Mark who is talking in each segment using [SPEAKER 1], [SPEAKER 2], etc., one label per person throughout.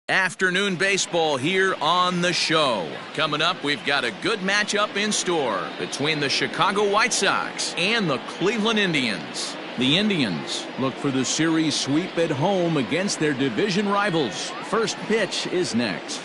[SPEAKER 1] Afternoon baseball here on the show. Coming up, we've got a good matchup in store between the Chicago White Sox and the Cleveland Indians. The Indians look for the series sweep at home against their division rivals. First pitch is next.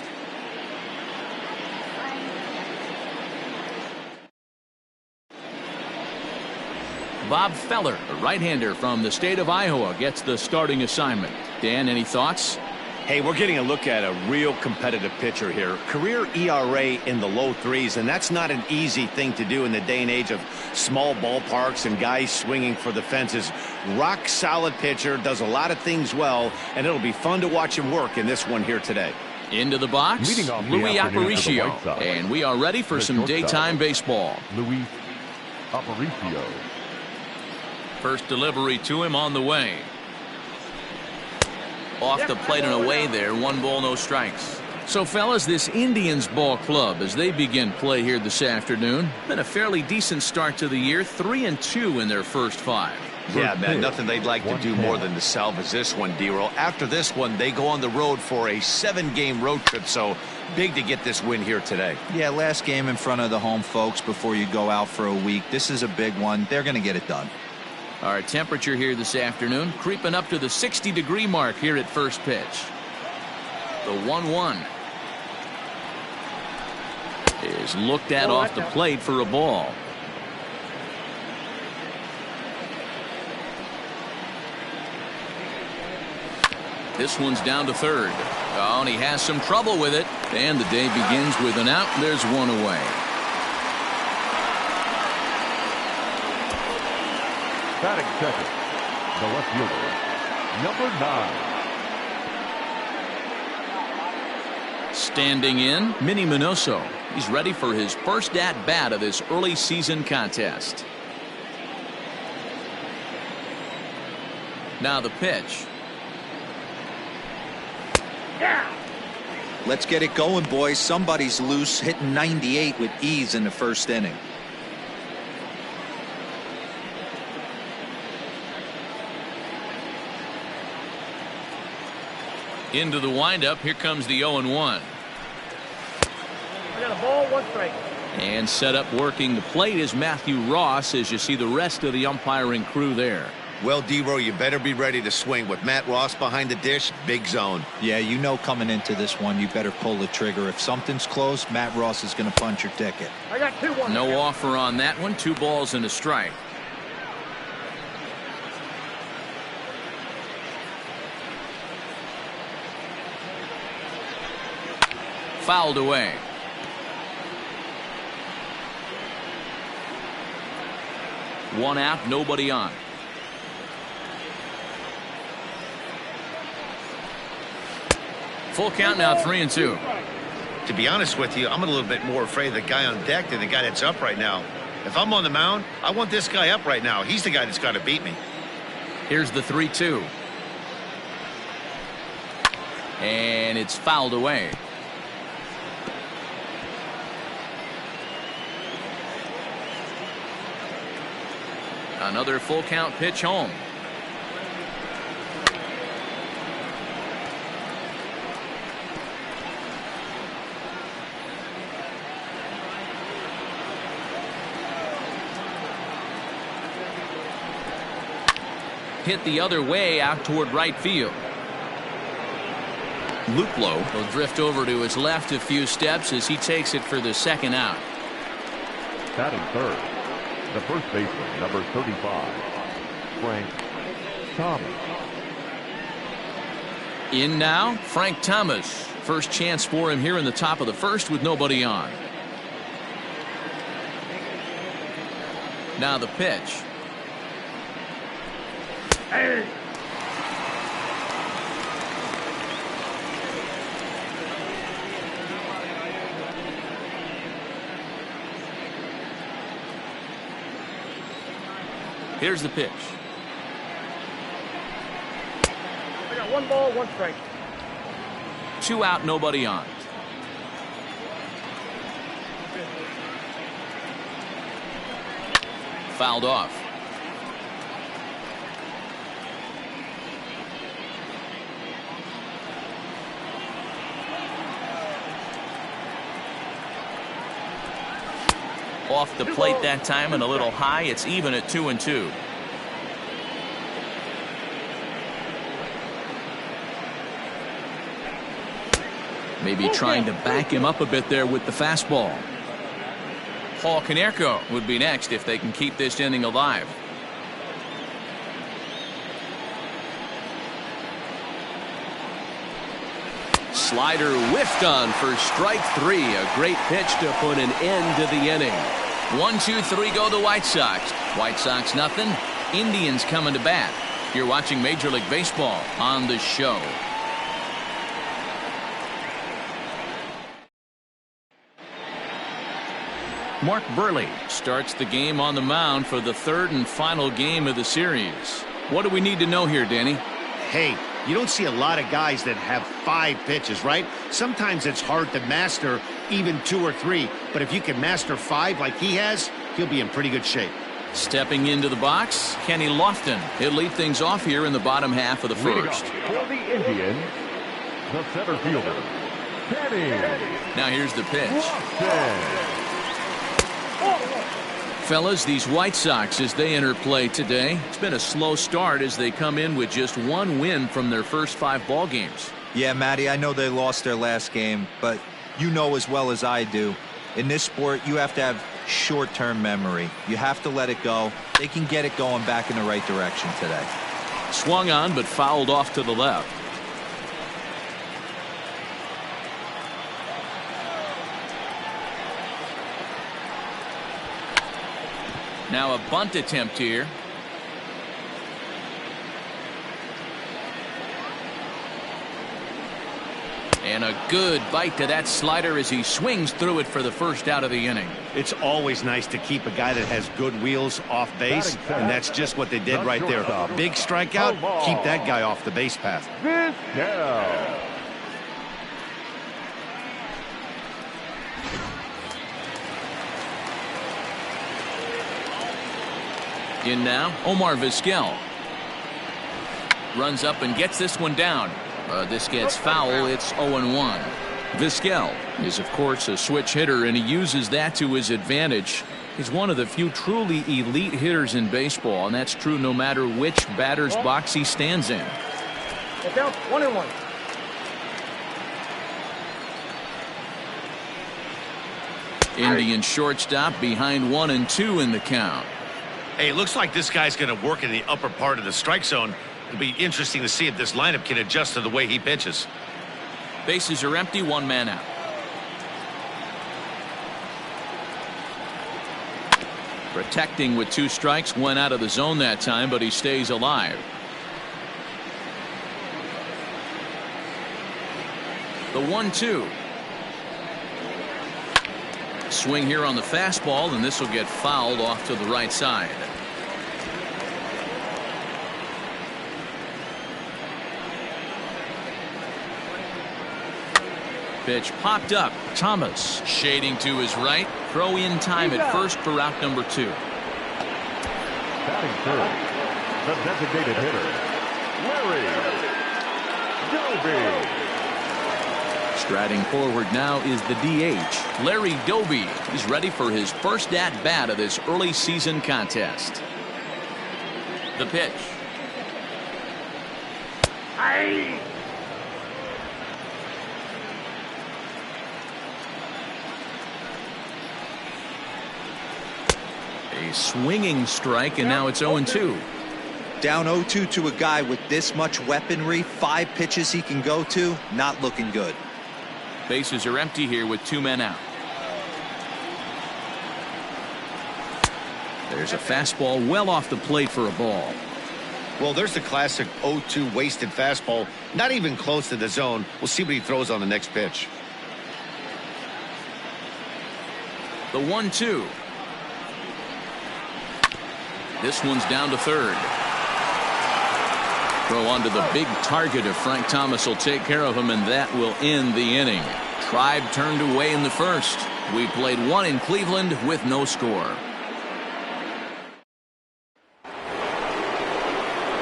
[SPEAKER 1] Bob Feller, a right-hander from the state of Iowa, gets the starting assignment. Dan, any thoughts?
[SPEAKER 2] Hey, we're getting a look at a real competitive pitcher here. Career ERA in the low threes, and that's not an easy thing to do in the day and age of small ballparks and guys swinging for the fences. Rock solid pitcher, does a lot of things well, and it'll be fun to watch him work in this one here today.
[SPEAKER 1] Into the box, Luis Aparicio, and we are ready for some daytime baseball.
[SPEAKER 3] Luis Aparicio.
[SPEAKER 1] First delivery to him on the way. Off the plate and away there. 1 ball, no strikes. So, fellas, this Indians ball club, as they begin play here this afternoon, been a fairly decent start to the year. 3-2 in their first 5.
[SPEAKER 2] Yeah, man, nothing they'd like to do more than to salvage this one, D-Roll. After this one, they go on the road for a 7-game road trip, so big to get this win here today.
[SPEAKER 4] Yeah, last game in front of the home folks before you go out for a week. This is a big one. They're going to get it done.
[SPEAKER 1] Our temperature here this afternoon creeping up to the 60-degree mark here at first pitch. The 1-1 is looked at off the plate for a ball. This one's down to third. Oh, and he has some trouble with it. And the day begins with an out. There's one away.
[SPEAKER 3] Batting second, the left fielder, number 9.
[SPEAKER 1] Standing in, Minnie Minoso. He's ready for his first at-bat of this early season contest. Now the pitch.
[SPEAKER 4] Let's get it going, boys. Somebody's loose, hitting 98 with ease in the first inning.
[SPEAKER 1] Into the windup. Here comes the 0-1.
[SPEAKER 5] I got a ball, 1 strike.
[SPEAKER 1] And set up working the plate is Matthew Ross, as you see the rest of the umpiring crew there.
[SPEAKER 2] Well, D-Roll, you better be ready to swing. With Matt Ross behind the dish, big zone.
[SPEAKER 4] Yeah, you know coming into this one, you better pull the trigger. If something's close, Matt Ross is going to punch your ticket.
[SPEAKER 5] I got 2-1.
[SPEAKER 1] No offer on that one. 2 balls and a strike. Fouled away. One out, nobody on. Full count now, 3-2.
[SPEAKER 2] To be honest with you, I'm a little bit more afraid of the guy on deck than the guy that's up right now. If I'm on the mound, I want this guy up right now. He's the guy that's got to beat me.
[SPEAKER 1] Here's the 3-2. And it's fouled away. Another full count pitch home. Hit the other way out toward right field. Luplow will drift over to his left a few steps as he takes it for the second out.
[SPEAKER 3] Batting third, the first baseman, number 35, Frank Thomas.
[SPEAKER 1] In now, Frank Thomas. First chance for him here in the top of the first with nobody on. Now the pitch.
[SPEAKER 5] Hey.
[SPEAKER 1] Here's the pitch.
[SPEAKER 5] I got 1 ball, 1 strike.
[SPEAKER 1] 2 out, nobody on. Fouled off. Off the plate that time and a little high. It's even at 2-2. Maybe trying to back him up a bit there with the fastball. Paul Konerko would be next if they can keep this inning alive. Slider whiffed on for strike 3. A great pitch to put an end to the inning. 1-2-3 go the White Sox. White Sox nothing. Indians coming to bat. You're watching Major League Baseball on the show. Mark Burley starts the game on the mound for the third and final game of the series. What do we need to know here, Danny?
[SPEAKER 2] Hey, you don't see a lot of guys that have 5 pitches, right? Sometimes it's hard to master even 2 or 3. But if you can master 5 like he has, he'll be in pretty good shape.
[SPEAKER 1] Stepping into the box, Kenny Lofton. He'll lead things off here in the bottom half of the first.
[SPEAKER 3] For the Indians, the center fielder, Kenny.
[SPEAKER 1] Now here's the pitch.
[SPEAKER 3] Lofton.
[SPEAKER 1] Fellas, these White Sox, as they enter play today, it's been a slow start as they come in with just 1 win from their first 5 ball games.
[SPEAKER 4] Yeah, Matty, I know they lost their last game, but you know as well as I do, in this sport, you have to have short-term memory. You have to let it go. They can get it going back in the right direction today.
[SPEAKER 1] Swung on, but fouled off to the left. Now a bunt attempt here. And a good bite to that slider as he swings through it for the first out of the inning.
[SPEAKER 2] It's always nice to keep a guy that has good wheels off base, and that's just what they did right there. Big strikeout, keep that guy off the base path.
[SPEAKER 3] Vizquel.
[SPEAKER 1] In now, Omar Vizquel. Runs up and gets this one down. This gets foul. It's 0-1. Vizquel is, of course, a switch hitter, and he uses that to his advantage. He's one of the few truly elite hitters in baseball, and that's true no matter which batter's box he stands in.
[SPEAKER 5] Get down, 1-1.
[SPEAKER 1] Indian shortstop behind 1-2 in the count.
[SPEAKER 2] Hey, it looks like this guy's going to work in the upper part of the strike zone. It'll be interesting to see if this lineup can adjust to the way he pitches.
[SPEAKER 1] Bases are empty, 1 man out. Protecting with 2 strikes, went out of the zone that time, but he stays alive. The 1-2. Swing here on the fastball, and this will get fouled off to the right side. Pitch popped up. Thomas shading to his right. Throw in time at first for out number 2.
[SPEAKER 3] Batting third, the designated hitter, Larry Doby.
[SPEAKER 1] Striding forward now is the DH, Larry Doby. He's ready for his first at-bat of this early season contest. The pitch.
[SPEAKER 5] Aye.
[SPEAKER 1] A swinging strike, and now it's 0-2.
[SPEAKER 4] Down 0-2 to a guy with this much weaponry, 5 pitches he can go to, not looking good.
[SPEAKER 1] Bases are empty here with 2 men out. There's a fastball well off the plate for a ball.
[SPEAKER 2] Well, there's the classic 0-2 wasted fastball. Not even close to the zone. We'll see what he throws on the next pitch.
[SPEAKER 1] The 1-2. This one's down to third. Throw onto the big target if Frank Thomas will take care of him, and that will end the inning. Tribe turned away in the first. We played 1 in Cleveland with no score.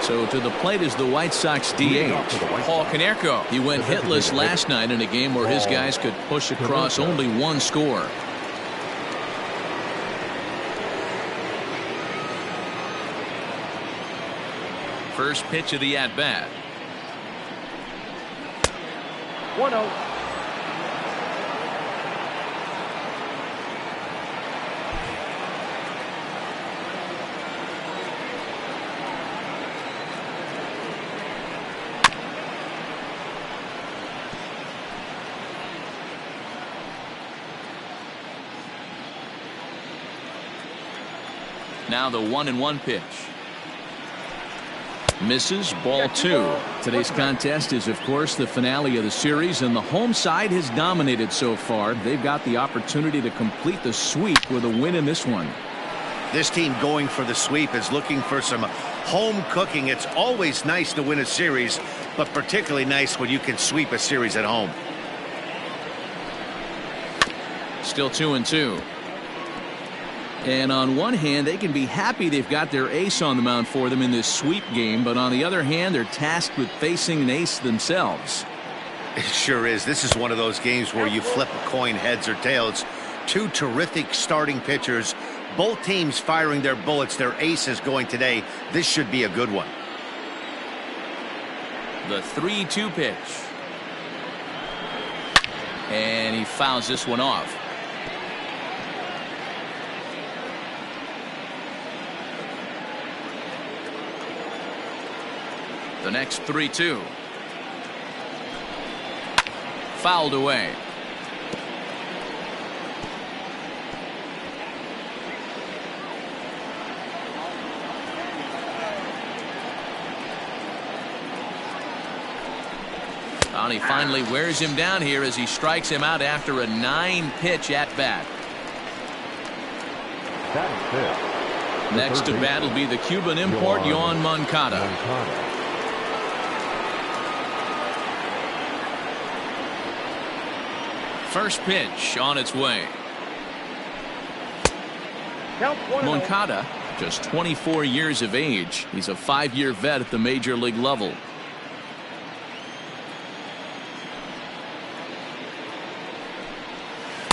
[SPEAKER 1] So to the plate is the White Sox DH, Paul Konerko. He went hitless last night in a game where his guys could push across only 1 score. First pitch of the at-bat.
[SPEAKER 5] 1-0.
[SPEAKER 1] Now the 1-1 pitch. Misses, ball 2. Today's contest is, of course, the finale of the series, and the home side has dominated so far. They've got the opportunity to complete the sweep with a win in this one.
[SPEAKER 2] This team going for the sweep is looking for some home cooking. It's always nice to win a series, but particularly nice when you can sweep a series at home.
[SPEAKER 1] Still 2-2. And on one hand, they can be happy they've got their ace on the mound for them in this sweep game, but on the other hand, they're tasked with facing an ace themselves.
[SPEAKER 2] It sure is. This is one of those games where you flip a coin heads or tails. Two terrific starting pitchers, both teams firing their bullets. Their ace is going today. This should be a good one.
[SPEAKER 1] The 3-2 pitch. And he fouls this one off. The next 3-2. Fouled away. And he finally wears him down here as he strikes him out after a 9-pitch at bat. Next to bat will be the Cuban import Yoan Moncada. First pitch on its way. Moncada, just 24 years of age. He's a 5-year vet at the major league level.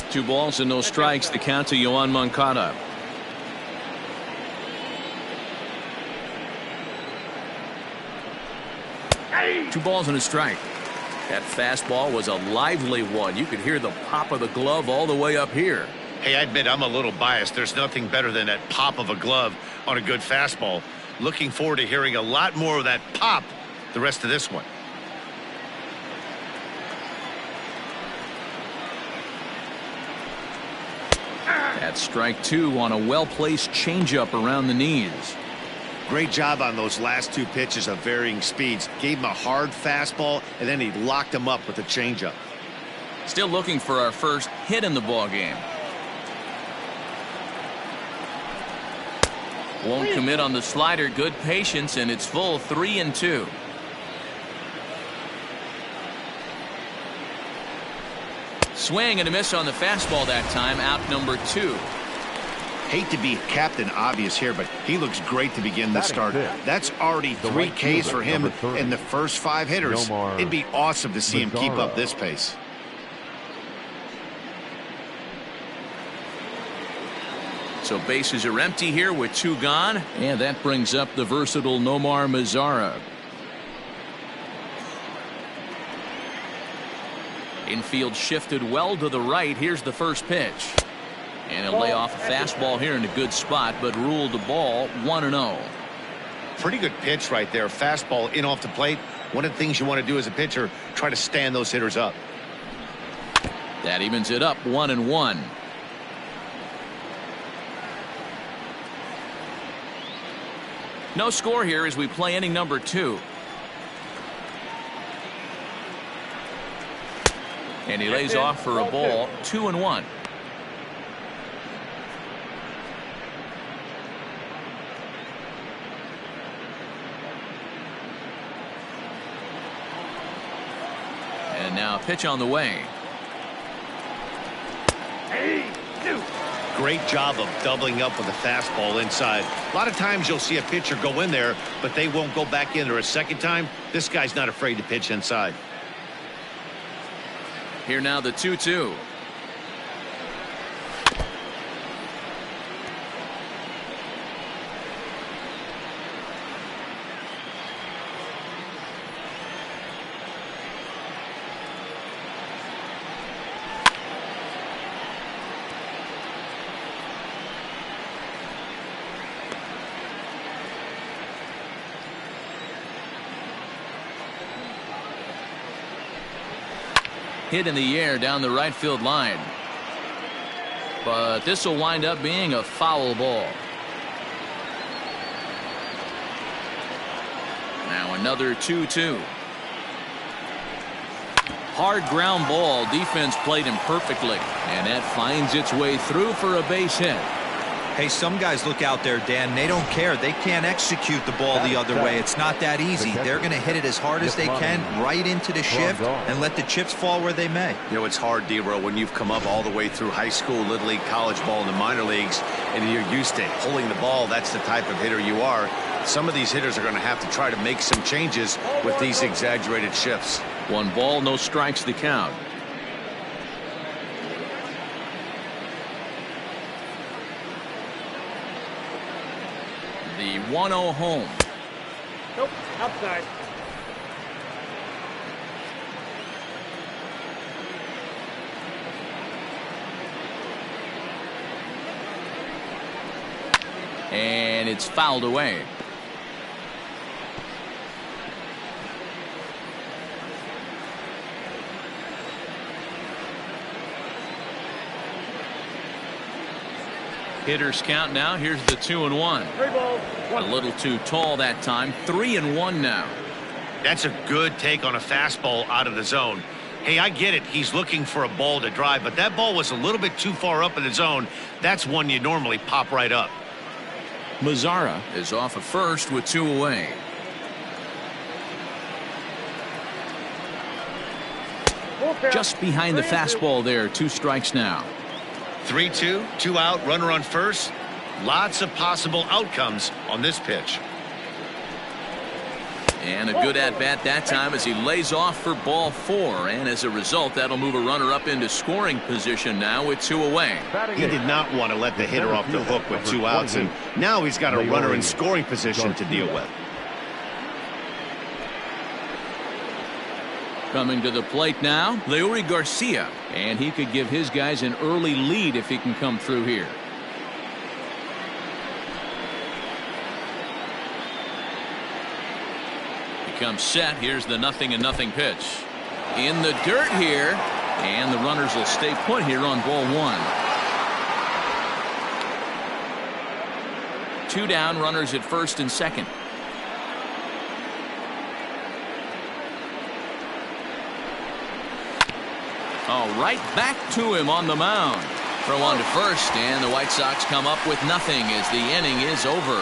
[SPEAKER 1] Two balls and no strikes. The count to Yoan Moncada. Two balls and a strike. That fastball was a lively one. You could hear the pop of the glove all the way up here.
[SPEAKER 2] Hey, I admit I'm a little biased. There's nothing better than that pop of a glove on a good fastball. Looking forward to hearing a lot more of that pop the rest of this one.
[SPEAKER 1] That's strike 2 on a well-placed changeup around the knees.
[SPEAKER 2] Great job on those last 2 pitches of varying speeds. Gave him a hard fastball, and then he locked him up with a changeup.
[SPEAKER 1] Still looking for our first hit in the ballgame. Won't commit on the slider. Good patience, and it's full 3-2. Swing and a miss on the fastball that time. Out number 2.
[SPEAKER 2] Hate to be Captain Obvious here, but he looks great to begin the start. That's already 3 Ks for him in the first 5 hitters. It'd be awesome to see him keep up this pace.
[SPEAKER 1] So bases are empty here with 2 gone, and that brings up the versatile Nomar Mazara. Infield shifted well to the right. Here's the first pitch. And he'll lay off a fastball here in a good spot, but ruled the ball 1-0.
[SPEAKER 2] Pretty good pitch right there. Fastball in off the plate. One of the things you want to do as a pitcher, try to stand those hitters up.
[SPEAKER 1] That evens it up 1-1. No score here as we play inning number 2. And he lays off for a ball. 2-1. And now a pitch on the way.
[SPEAKER 2] Great job of doubling up with a fastball inside. A lot of times you'll see a pitcher go in there, but they won't go back in there a second time. This guy's not afraid to pitch inside.
[SPEAKER 1] Here now the 2-2. Hit in the air down the right field line. But this will wind up being a foul ball. Now another 2-2. Hard ground ball. Defense played him perfectly. And that finds its way through for a base hit.
[SPEAKER 4] Hey, some guys look out there, Dan. They don't care. They can't execute the ball the other way. It's not that easy. They're going to hit it as hard as they can right into the shift and let the chips fall where they may.
[SPEAKER 2] You know, it's hard, D-Row, when you've come up all the way through high school, little league, college ball, and the minor leagues, and you're used to pulling the ball. That's the type of hitter you are. Some of these hitters are going to have to try to make some changes with these exaggerated shifts.
[SPEAKER 1] 1 ball, no strikes the count. The 1-0 home.
[SPEAKER 5] Nope, outside.
[SPEAKER 1] And it's fouled away. Hitters count now. Here's the 2-1.
[SPEAKER 5] 3 balls, 1.
[SPEAKER 1] A little too tall that time. 3-1 now.
[SPEAKER 2] That's a good take on a fastball out of the zone. Hey, I get it. He's looking for a ball to drive, but that ball was a little bit too far up in the zone. That's one you normally pop right up.
[SPEAKER 1] Mazzara is off at first with 2 away. Just behind the fastball there. 2 strikes now.
[SPEAKER 2] 3-2, 2 out, runner on first. Lots of possible outcomes on this pitch.
[SPEAKER 1] And a good at-bat that time as he lays off for ball 4. And as a result, that'll move a runner up into scoring position now with 2 away.
[SPEAKER 2] He did not want to let the hitter off the hook with 2 outs, and now he's got a runner in scoring position to deal with.
[SPEAKER 1] Coming to the plate now, Leury Garcia. And he could give his guys an early lead if he can come through here. He comes set. Here's the 0-0 pitch. In the dirt here. And the runners will stay put here on ball 1. 2 down, runners at first and second. Oh, right back to him on the mound. Throw on to first, and the White Sox come up with nothing as the inning is over.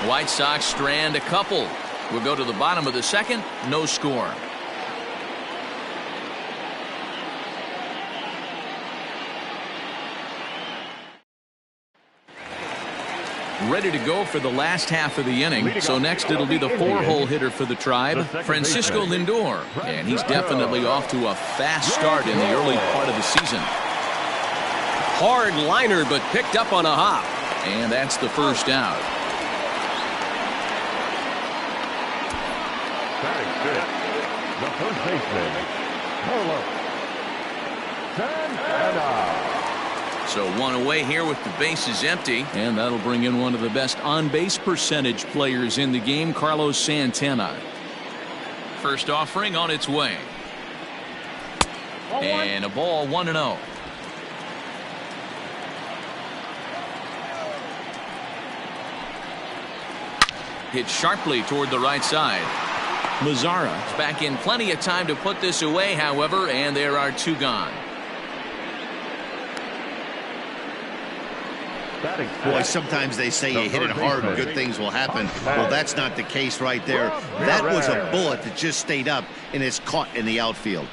[SPEAKER 1] White Sox strand a couple. We'll go to the bottom of the second. No score. Ready to go for the last half of the inning. So next it'll be the 4-hole hitter for the Tribe, Francisco Lindor. And he's definitely off to a fast start in the early part of the season. Hard liner, but picked up on a hop. And that's the first out.
[SPEAKER 3] Batting fifth, the first baseman, Carlos Santana.
[SPEAKER 1] So 1 away here with the bases empty. And that'll bring in one of the best on-base percentage players in the game, Carlos Santana. First offering on its way. And a ball 1-0. Hit sharply toward the right side. Mazzara is back in plenty of time to put this away, however, and there are 2 gone.
[SPEAKER 2] Boy, sometimes they say you hit it hard and good things will happen. Well, that's not the case right there. That was a bullet that just stayed up and is caught in the outfield.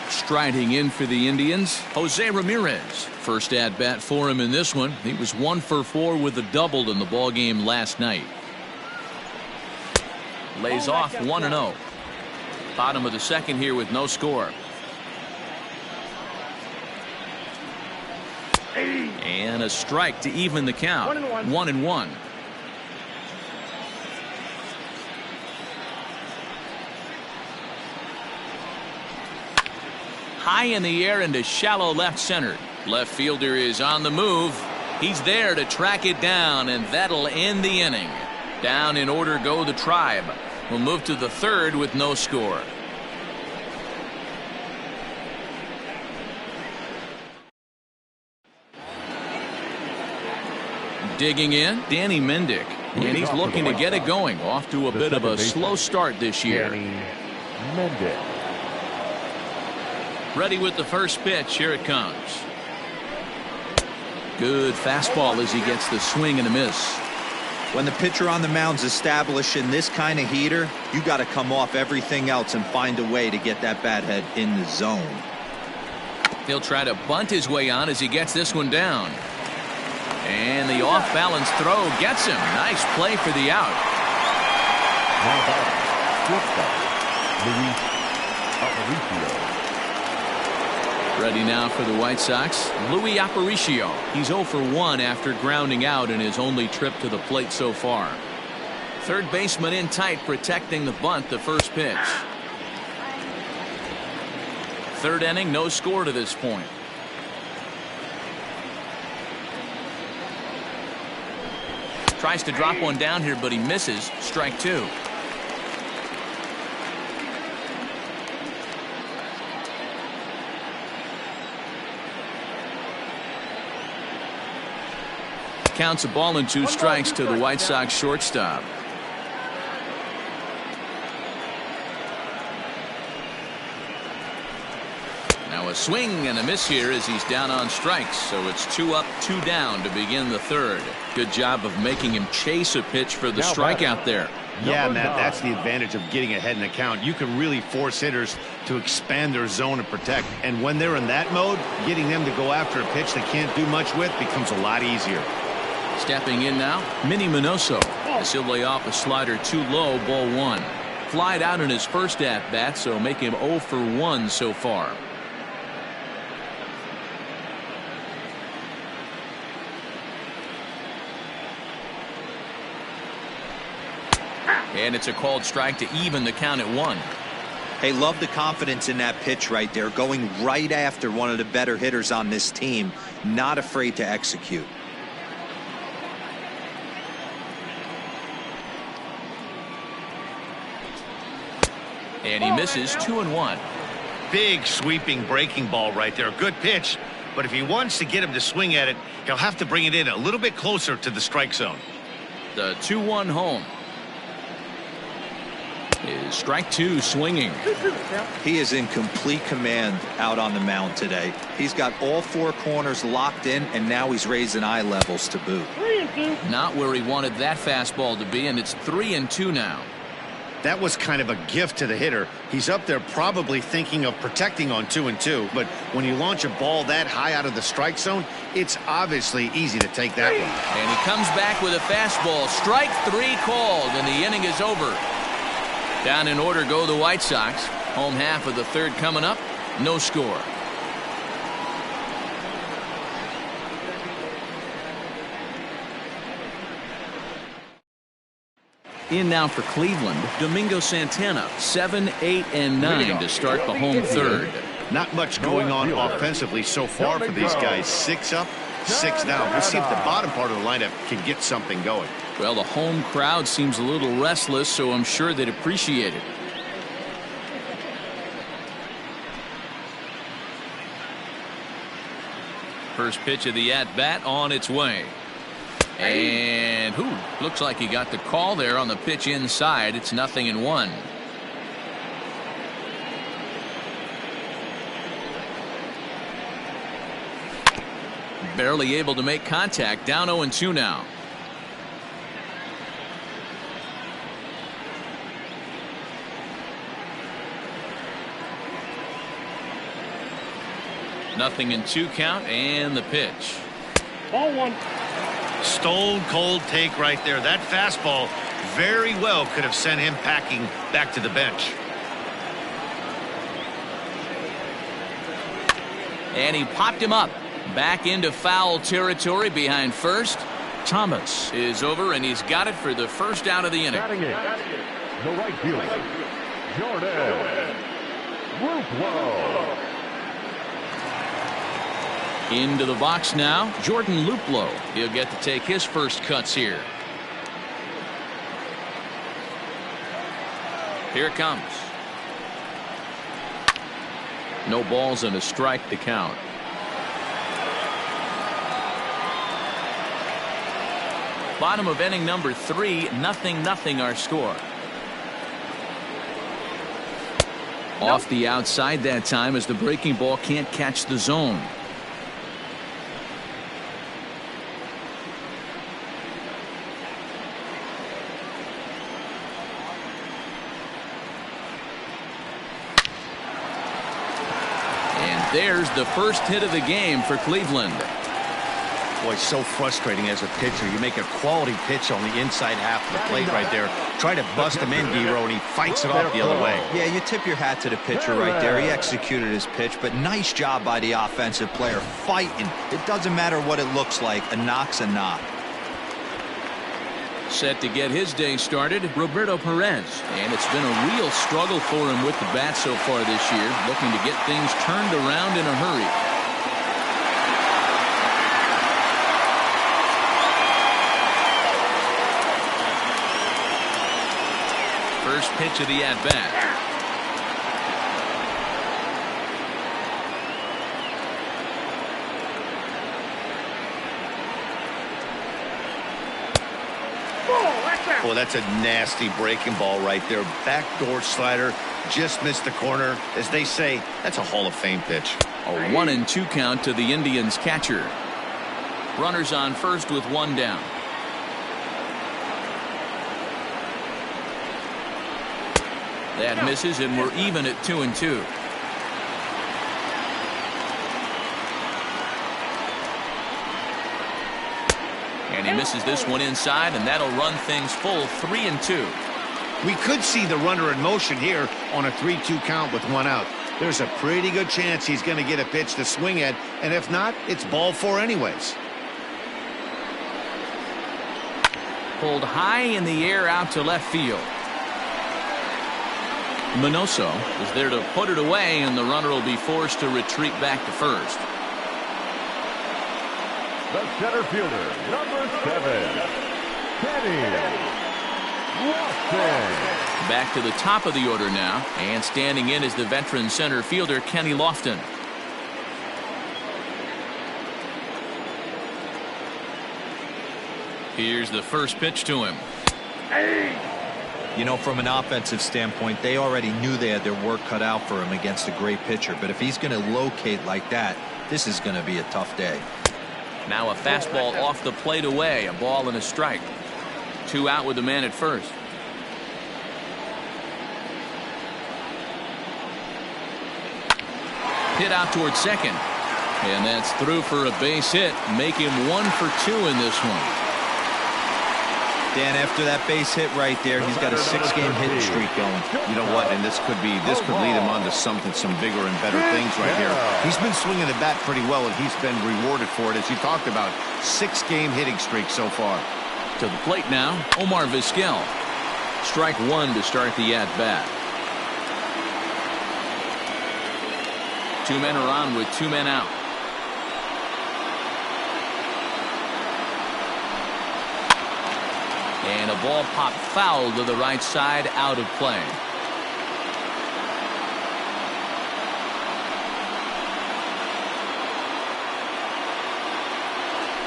[SPEAKER 1] Striding in for the Indians, Jose Ramirez. First at bat for him in this one. He was 1 for 4 with a double in the ball game last night. Lays off 1-0. Bottom of the second here with no score. And a strike to even the count. 1-1. High in the air into shallow left center. Left fielder is on the move. He's there to track it down, and that'll end the inning. Down in order go the Tribe. We'll move to the third with no score. Digging in, Danny Mendick. And he's looking to get it going. Off to a bit of a slow start this year. Ready with the first pitch. Here it comes. Good fastball as he gets the swing and a miss.
[SPEAKER 4] When the pitcher on the mound's establishing this kind of heater, you got to come off everything else and find a way to get that bat head in the zone.
[SPEAKER 1] He'll try to bunt his way on as he gets this one down. And the off-balance throw gets him. Nice play for the out. Ready now for the White Sox, Louis Aparicio. He's 0 for 1 after grounding out in his only trip to the plate so far. Third baseman in tight, protecting the bunt, the first pitch. Third inning, no score to this point. Tries to drop one down here, but he misses. Strike two. Counts a ball and 2 strikes to the White Sox shortstop. Now a swing and a miss here as he's down on strikes. So it's 2 up, 2 down to begin the third. Good job of making him chase a pitch for the strikeout there.
[SPEAKER 2] Yeah, Matt, that's the advantage of getting ahead in the count. You can really force hitters to expand their zone and protect. And when they're in that mode, getting them to go after a pitch they can't do much with becomes a lot easier.
[SPEAKER 1] Stepping in now, Minnie Minoso. As he'll lay off a slider too low, ball 1. Flied out in his first at-bat, so make him 0 for 1 so far. And it's a called strike to even the count at 1.
[SPEAKER 4] Hey, love the confidence in that pitch right there. Going right after one of the better hitters on this team. Not afraid to execute.
[SPEAKER 1] And he misses 2-1.
[SPEAKER 2] Big sweeping breaking ball right there. Good pitch. But if he wants to get him to swing at it, he'll have to bring it in a little bit closer to the strike zone.
[SPEAKER 1] The 2-1 home. Is strike 2 swinging.
[SPEAKER 4] He is in complete command out on the mound today. He's got all 4 corners locked in, and now he's raising eye levels to boot.
[SPEAKER 1] Not where he wanted that fastball to be, and it's 3-2 now.
[SPEAKER 2] That was kind of a gift to the hitter. He's up there probably thinking of protecting on 2-2, but when you launch a ball that high out of the strike zone, it's obviously easy to take that one.
[SPEAKER 1] And he comes back with a fastball. Strike 3 called, and the inning is over. Down in order go the White Sox. Home half of the third coming up. No score. In now for Cleveland, Domingo Santana, 7, 8, and 9 to start the home third.
[SPEAKER 2] Not much going on offensively so far for these guys. 6 up, 6 down. We'll see if the bottom part of the lineup can get something going.
[SPEAKER 1] Well, the home crowd seems a little restless, so I'm sure they'd appreciate it. First pitch of the at-bat on its way. And looks like he got the call there on the pitch inside. It's 0-1. Barely able to make contact. Down 0-2 now. Nothing in 2 count, and the pitch.
[SPEAKER 5] Ball 1.
[SPEAKER 2] Stone cold take right there. That fastball very well could have sent him packing back to the bench.
[SPEAKER 1] And he popped him up. Back into foul territory behind first. Thomas is over, and he's got it for the first out of the inning.
[SPEAKER 3] Batting in, the right fielder, Jordan Luplow.
[SPEAKER 1] Into the box now, Jordan Luplow. He'll get to take his first cuts here. Here it comes. No balls and a strike to count. Bottom of inning number 3, 0-0 our score. Off the outside that time as the breaking ball can't catch the zone. And there's the first hit of the game for Cleveland.
[SPEAKER 2] Boy, so frustrating as a pitcher. You make a quality pitch on the inside half of the plate right there. Try to bust him in, D-Row, and he fights it off the other way.
[SPEAKER 4] Yeah, you tip your hat to the pitcher right there. He executed his pitch, but nice job by the offensive player fighting. It doesn't matter what it looks like. A knock's a knock.
[SPEAKER 1] Set to get his day started, Roberto Perez. And it's been a real struggle for him with the bat so far this year, looking to get things turned around in a hurry. First pitch of the at-bat.
[SPEAKER 2] Boy, that's a nasty breaking ball right there. Backdoor slider, just missed the corner. As they say, that's a Hall of Fame pitch.
[SPEAKER 1] A 1-2 count to the Indians catcher. Runners on first with one down. That misses, and we're even at 2-2. And he misses this one inside, and that'll run things full 3-2.
[SPEAKER 2] We could see the runner in motion here on a 3-2 count with one out. There's a pretty good chance he's going to get a pitch to swing at, and if not, it's ball 4 anyways.
[SPEAKER 1] Pulled high in the air out to left field. Minoso is there to put it away, and the runner will be forced to retreat back to first.
[SPEAKER 3] The center fielder, number 7, Kenny Lofton.
[SPEAKER 1] Back to the top of the order now, and standing in is the veteran center fielder, Kenny Lofton. Here's the first pitch to him.
[SPEAKER 4] You know, from an offensive standpoint, they already knew they had their work cut out for him against a great pitcher. But if he's going to locate like that, this is going to be a tough day.
[SPEAKER 1] Now a fastball off the plate away, a ball and a strike. 2 out with the man at first. Hit out towards second. And that's through for a base hit. Make him 1 for 2 in this one.
[SPEAKER 4] Dan, after that base hit right there, he's got a 6-game hitting streak going.
[SPEAKER 2] You know what? And this could lead him on to some bigger and better things right here. He's been swinging the bat pretty well, and he's been rewarded for it, as you talked about. 6-game hitting streak so far.
[SPEAKER 1] To the plate now, Omar Vizquel. Strike 1 to start the at-bat. 2 men are on with 2 men out. And a ball popped foul to the right side, out of play.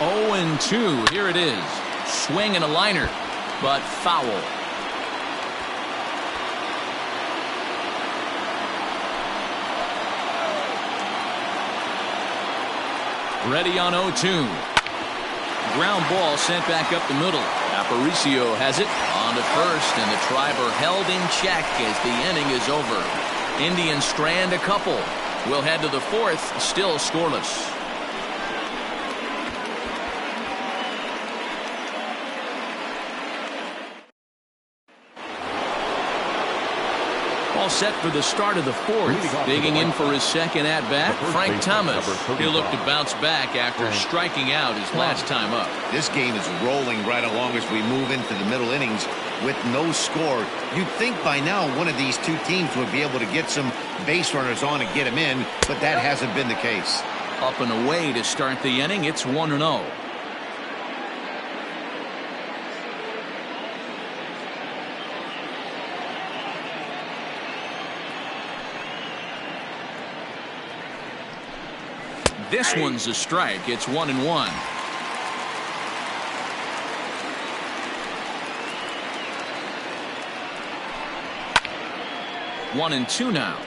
[SPEAKER 1] Oh, and 2. Here it is. Swing and a liner, but foul. Ready on 0-2. Ground ball sent back up the middle. Aparicio has it on to first, and the Triber held in check as the inning is over. Indians strand a couple. We'll head to the 4th, still scoreless. All set for the start of the 4th. Digging in for his second at-bat, Frank Thomas. He'll look to bounce back after striking out his last time up.
[SPEAKER 2] This game is rolling right along as we move into the middle innings with no score. You'd think by now one of these two teams would be able to get some base runners on and get them in, but that hasn't been the case.
[SPEAKER 1] Up and away to start the inning. It's 1-0. This one's a strike. It's 1-1. One and two now.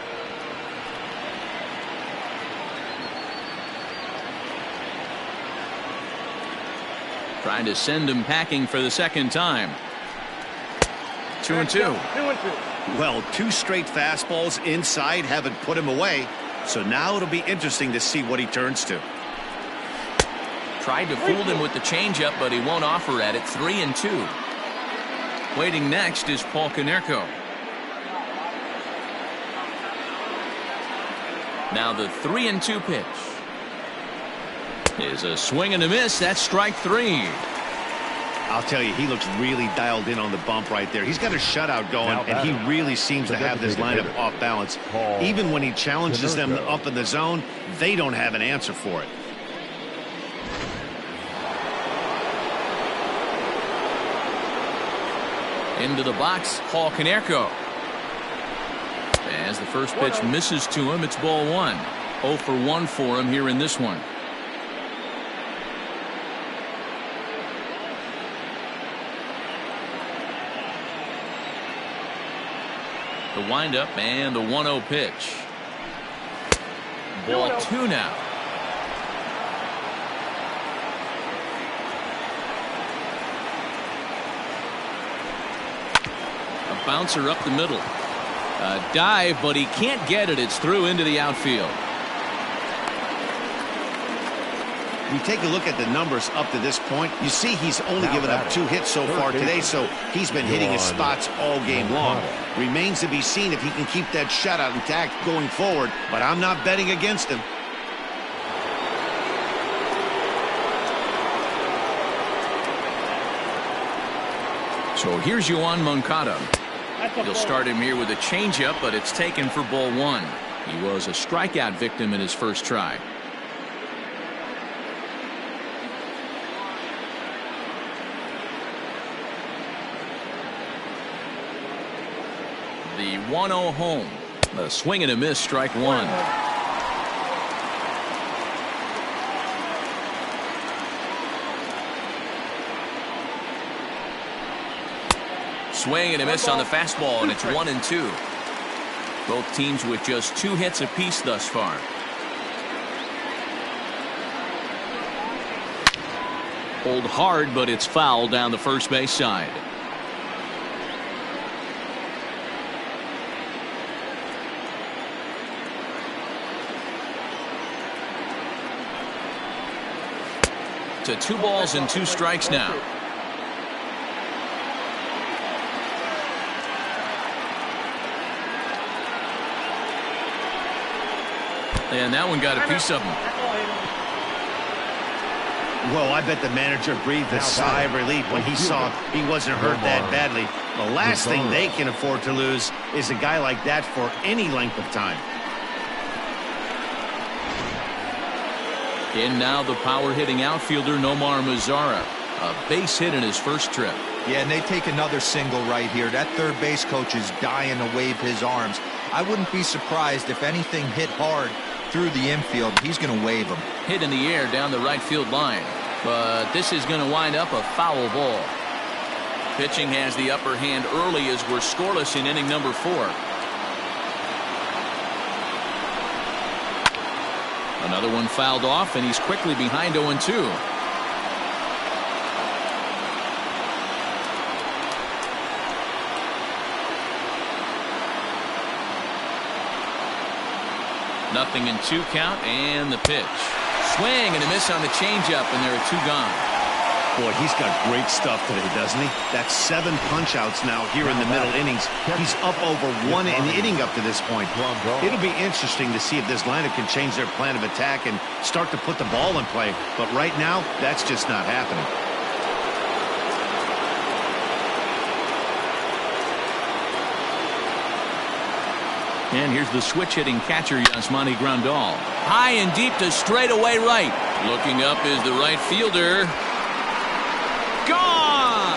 [SPEAKER 1] Trying to send him packing for the second time. 2-2.
[SPEAKER 2] Well, two straight fastballs inside haven't put him away. So now it'll be interesting to see what he turns to.
[SPEAKER 1] Tried to fool him with the changeup, but he won't offer at it. 3-2. Waiting next is Paul Konerko. Now the 3-2 pitch is a swing and a miss. That's strike three.
[SPEAKER 2] I'll tell you, he looks really dialed in on the bump right there. He's got a shutout going, and he really seems to have this lineup off balance. Even when he challenges them up in the zone, they don't have an answer for it.
[SPEAKER 1] Into the box, Paul Konerko. As the first pitch misses to him, it's ball one. 0 for 1 for him here in this one. The windup and the 1-0 pitch. Ball two now. A bouncer up the middle. A dive, but he can't get it. It's through into the outfield.
[SPEAKER 2] You take a look at the numbers up to this point, you see he's only given up 2 hits so far today, so he's been hitting his spots all game long. Remains to be seen if he can keep that shutout intact going forward, but I'm not betting against him.
[SPEAKER 1] So here's Yoan Moncada. He'll start him here with a changeup, but it's taken for ball one. He was a strikeout victim in his first try. The 1-0 home. A swing and a miss, strike one. Swing and a miss on the fastball, and it's 1-2. Both teams with just 2 hits apiece thus far. Pulled hard, but it's foul down the first base side. To 2 balls and 2 strikes now. And that one got a piece of him.
[SPEAKER 2] Well, I bet the manager breathed a sigh of relief when he saw he wasn't hurt that badly. The last thing they can afford to lose is a guy like that for any length of time.
[SPEAKER 1] In now the power-hitting outfielder Nomar Mazara. A base hit in his first trip.
[SPEAKER 4] Yeah, and they take another single right here. That third base coach is dying to wave his arms. I wouldn't be surprised if anything hit hard through the infield. He's going to wave them.
[SPEAKER 1] Hit in the air down the right field line. But this is going to wind up a foul ball. Pitching has the upper hand early as we're scoreless in inning number 4. Another one fouled off, and he's quickly behind 0-2. Nothing in 2 count, and the pitch. Swing and a miss on the changeup, and there are 2 gone.
[SPEAKER 2] Boy, he's got great stuff today, doesn't he? That's 7 punch-outs now here in the middle innings. He's up over 1 inning up to this point. It'll be interesting to see if this lineup can change their plan of attack and start to put the ball in play. But right now, that's just not happening.
[SPEAKER 1] And here's the switch-hitting catcher, Yasmani Grandal. High and deep to straightaway right. Looking up is the right fielder. Gone!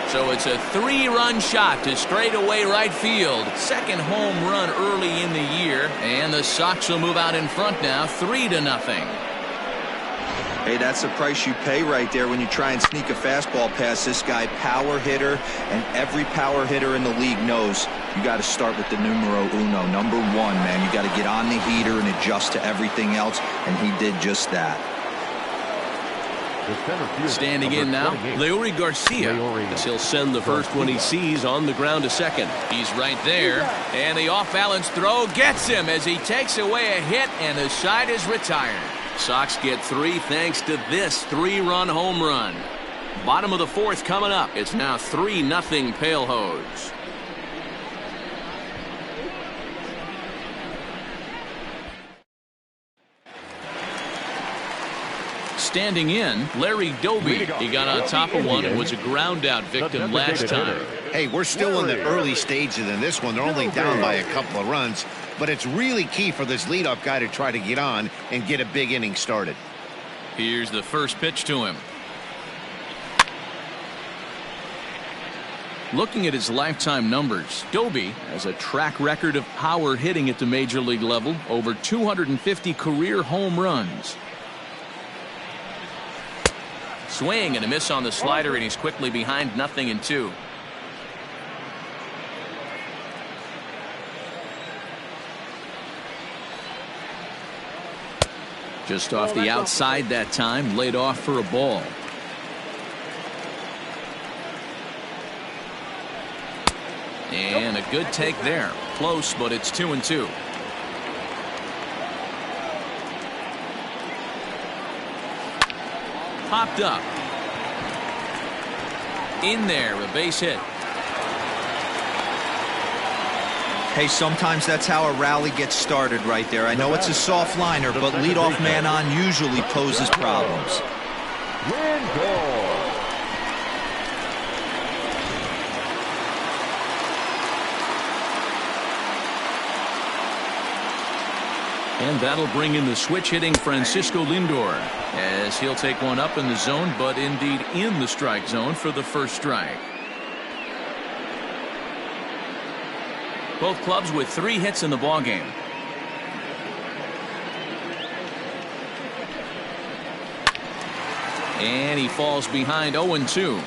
[SPEAKER 1] So it's a 3-run shot to straightaway right field. Second home run early in the year, and the Sox will move out in front now, 3-0.
[SPEAKER 4] Hey, that's the price you pay right there when you try and sneak a fastball past this guy. Power hitter, and every power hitter in the league knows you got to start with the numero uno, number 1, man. You got to get on the heater and adjust to everything else, and he did just that.
[SPEAKER 1] Standing in now, Leury Garcia, as he'll send the first one he sees on the ground to second. He's right there, and the off-balance throw gets him as he takes away a hit, and the side is retired. Sox get 3 thanks to this 3-run home run. Bottom of the 4th coming up. It's now 3-0 Pale Hose. Standing in, Larry Doby. He got on top of one and was a ground-out victim last time.
[SPEAKER 2] Hey, we're still in the early stages in this one. They're only down by a couple of runs, but it's really key for this leadoff guy to try to get on and get a big inning started.
[SPEAKER 1] Here's the first pitch to him. Looking at his lifetime numbers, Doby has a track record of power hitting at the major league level, over 250 career home runs. Swing and a miss on the slider, and he's quickly behind 0-2. Just off the outside that time, laid off for a ball. And a good take there. Close, but it's 2-2. Popped up. In there, a base hit.
[SPEAKER 4] Hey, sometimes that's how a rally gets started right there. I know it's a soft liner, but leadoff man on usually poses problems.
[SPEAKER 1] And that'll bring in the switch hitting Francisco Lindor, as he'll take one up in the zone, but indeed in the strike zone for the first strike. Both clubs with 3 hits in the ballgame. And he falls behind 0-2.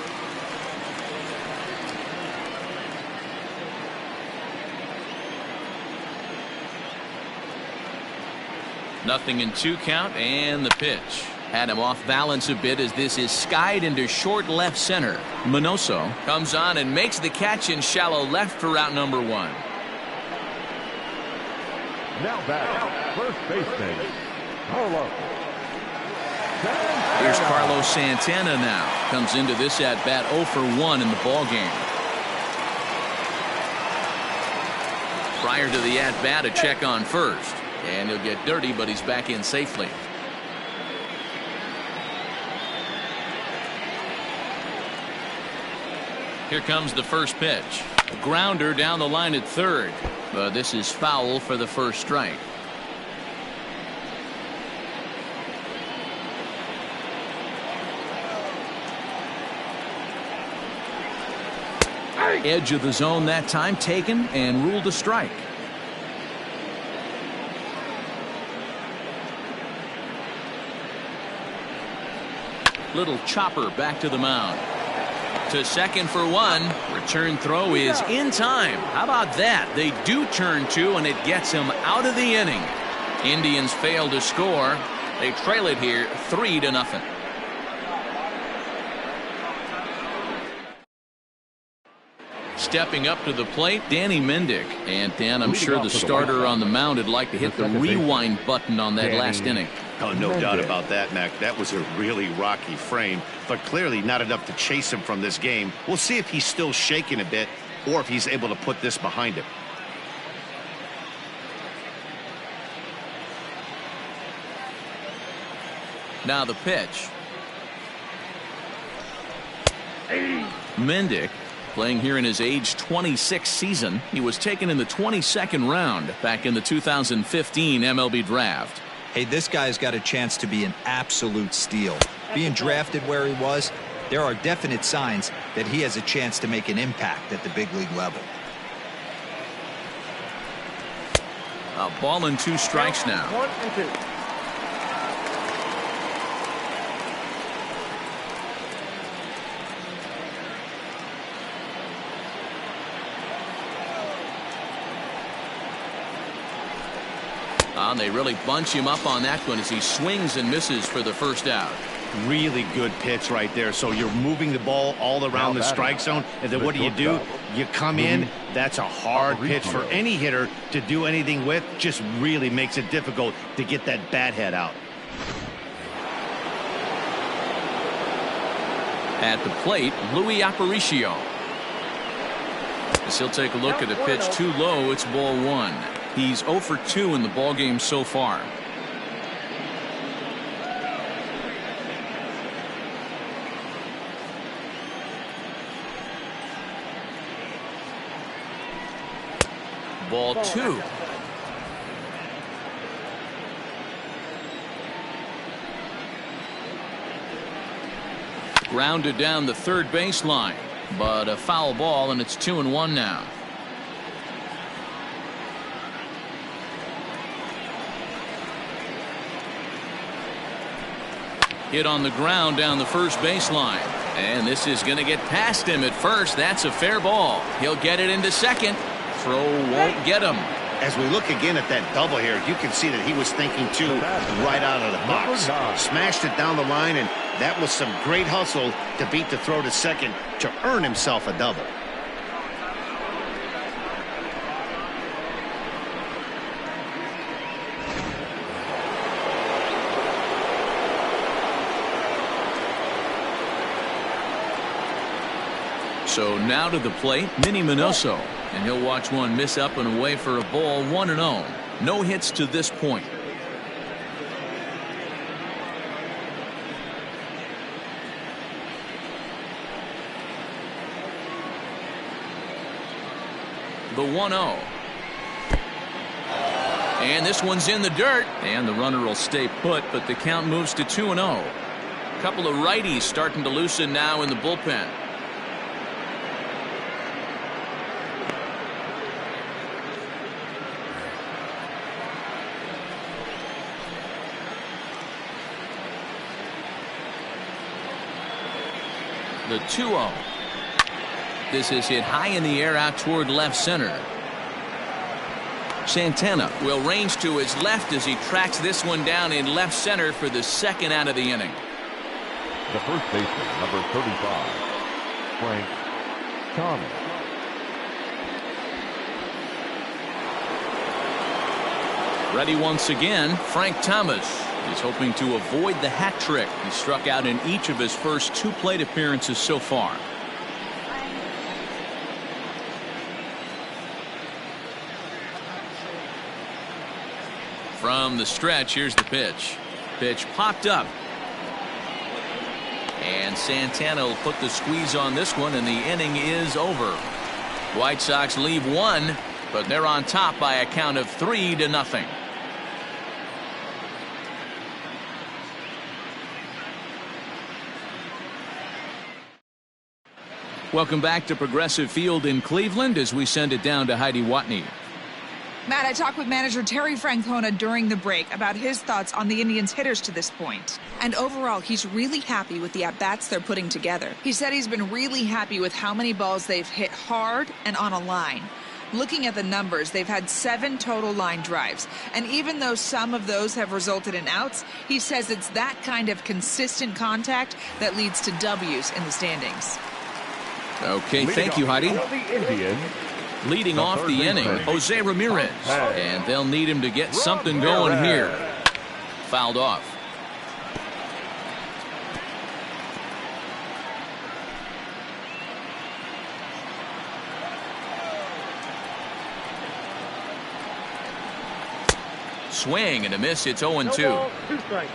[SPEAKER 1] Nothing in 2 count, and the pitch. Had him off balance a bit as this is skied into short left center. Minoso comes on and makes the catch in shallow left for out number 1.
[SPEAKER 3] Now back, first baseman, Carlos.
[SPEAKER 1] Here's Carlos Santana now. Comes into this at bat 0 for 1 in the ball game. Prior to the at bat, a check on first. And he'll get dirty, but he's back in safely. Here comes the first pitch. A grounder down the line at third. But this is foul for the first strike. Edge of the zone that time taken and ruled a strike. Little chopper back to the mound. To second for 1. Return throw is in time. How about that? They do turn 2, and it gets him out of the inning. Indians fail to score. They trail it here 3-0. Stepping up to the plate, Danny Mendick. And Dan, I'm sure the starter on the mound would like to hit the rewind button on that last inning.
[SPEAKER 2] Oh, no doubt about that, Mac. That was a really rocky frame, but clearly not enough to chase him from this game. We'll see if he's still shaking a bit or if he's able to put this behind him.
[SPEAKER 1] Now the pitch. Mendick playing here in his age 26 season. He was taken in the 22nd round back in the 2015 MLB draft.
[SPEAKER 4] Hey, this guy's got a chance to be an absolute steal. Being drafted where he was, there are definite signs that he has a chance to make an impact at the big league level.
[SPEAKER 1] A ball and 2 strikes now.
[SPEAKER 5] 1 and 2.
[SPEAKER 1] They really bunch him up on that one as he swings and misses for the first out.
[SPEAKER 2] Really good pitch right there. So you're moving the ball all around the strike zone, and then what do? You come in. That's a hard pitch for any hitter to do anything with. Just really makes it difficult to get that bat head out.
[SPEAKER 1] At the plate, Luis Aparicio. As he'll take a look at a pitch too low, it's ball 1. He's 0 for 2 in the ballgame so far. Ball 2. Grounded down the third baseline, but a foul ball, and it's 2-1 now. Hit on the ground down the first baseline. And this is going to get past him at first. That's a fair ball. He'll get it into second. Throw won't get him.
[SPEAKER 2] As we look again at that double here, you can see that he was thinking too right out of the box. Smashed it down the line, and that was some great hustle to beat the throw to second to earn himself a double.
[SPEAKER 1] So now to the plate, Minnie Minoso, and he'll watch one miss up and away for a ball. 1-0. No hits to this point. The 1-0. And this one's in the dirt, and the runner will stay put, but the count moves to 2-0. A couple of righties starting to loosen now in the bullpen. The 2-0. This is hit high in the air out toward left center. Santana will range to his left as he tracks this one down in left center for the second out of the inning.
[SPEAKER 3] The first baseman, number 35, Frank Thomas.
[SPEAKER 1] Ready once again, Frank Thomas. He's hoping to avoid the hat trick. He struck out in each of his first 2 plate appearances so far. From the stretch, here's the pitch. Pitch popped up. And Santana will put the squeeze on this one, and the inning is over. White Sox leave 1, but they're on top by a count of 3-0. Welcome back to Progressive Field in Cleveland as we send it down to Heidi Watney.
[SPEAKER 6] Matt, I talked with manager Terry Francona during the break about his thoughts on the Indians' hitters to this point. And overall, he's really happy with the at-bats they're putting together. He said he's been really happy with how many balls they've hit hard and on a line. Looking at the numbers, they've had 7 total line drives. And even though some of those have resulted in outs, he says it's that kind of consistent contact that leads to W's in the standings.
[SPEAKER 1] Okay, thank you, Heidi. Leading off the inning, Jose Ramirez. And they'll need him to get something going here. Fouled off. Swing and a miss. It's 0-2.
[SPEAKER 5] 2 strikes.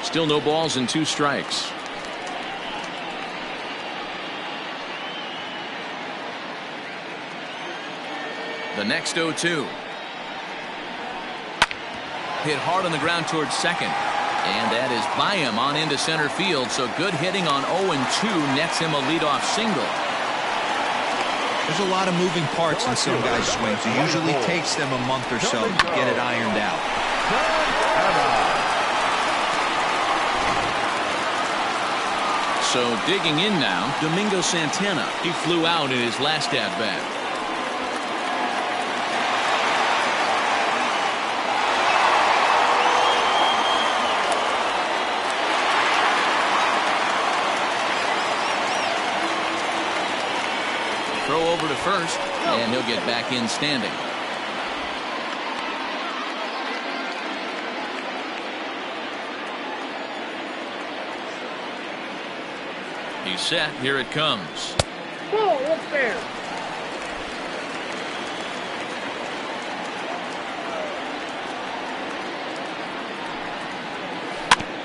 [SPEAKER 1] Still no balls and 2 strikes. The next 0-2. hit hard on the ground towards second. And that is by him on into center field. So good hitting on 0-2 nets him a leadoff single.
[SPEAKER 4] There's a lot of moving parts in some guys' swings. It usually takes them a month or so to get it ironed out.
[SPEAKER 1] So digging in now, Domingo Santana. He flew out in his last at-bat. Throw over to first, and he'll get back in standing. He's set. Here it comes.
[SPEAKER 5] Ball, up there.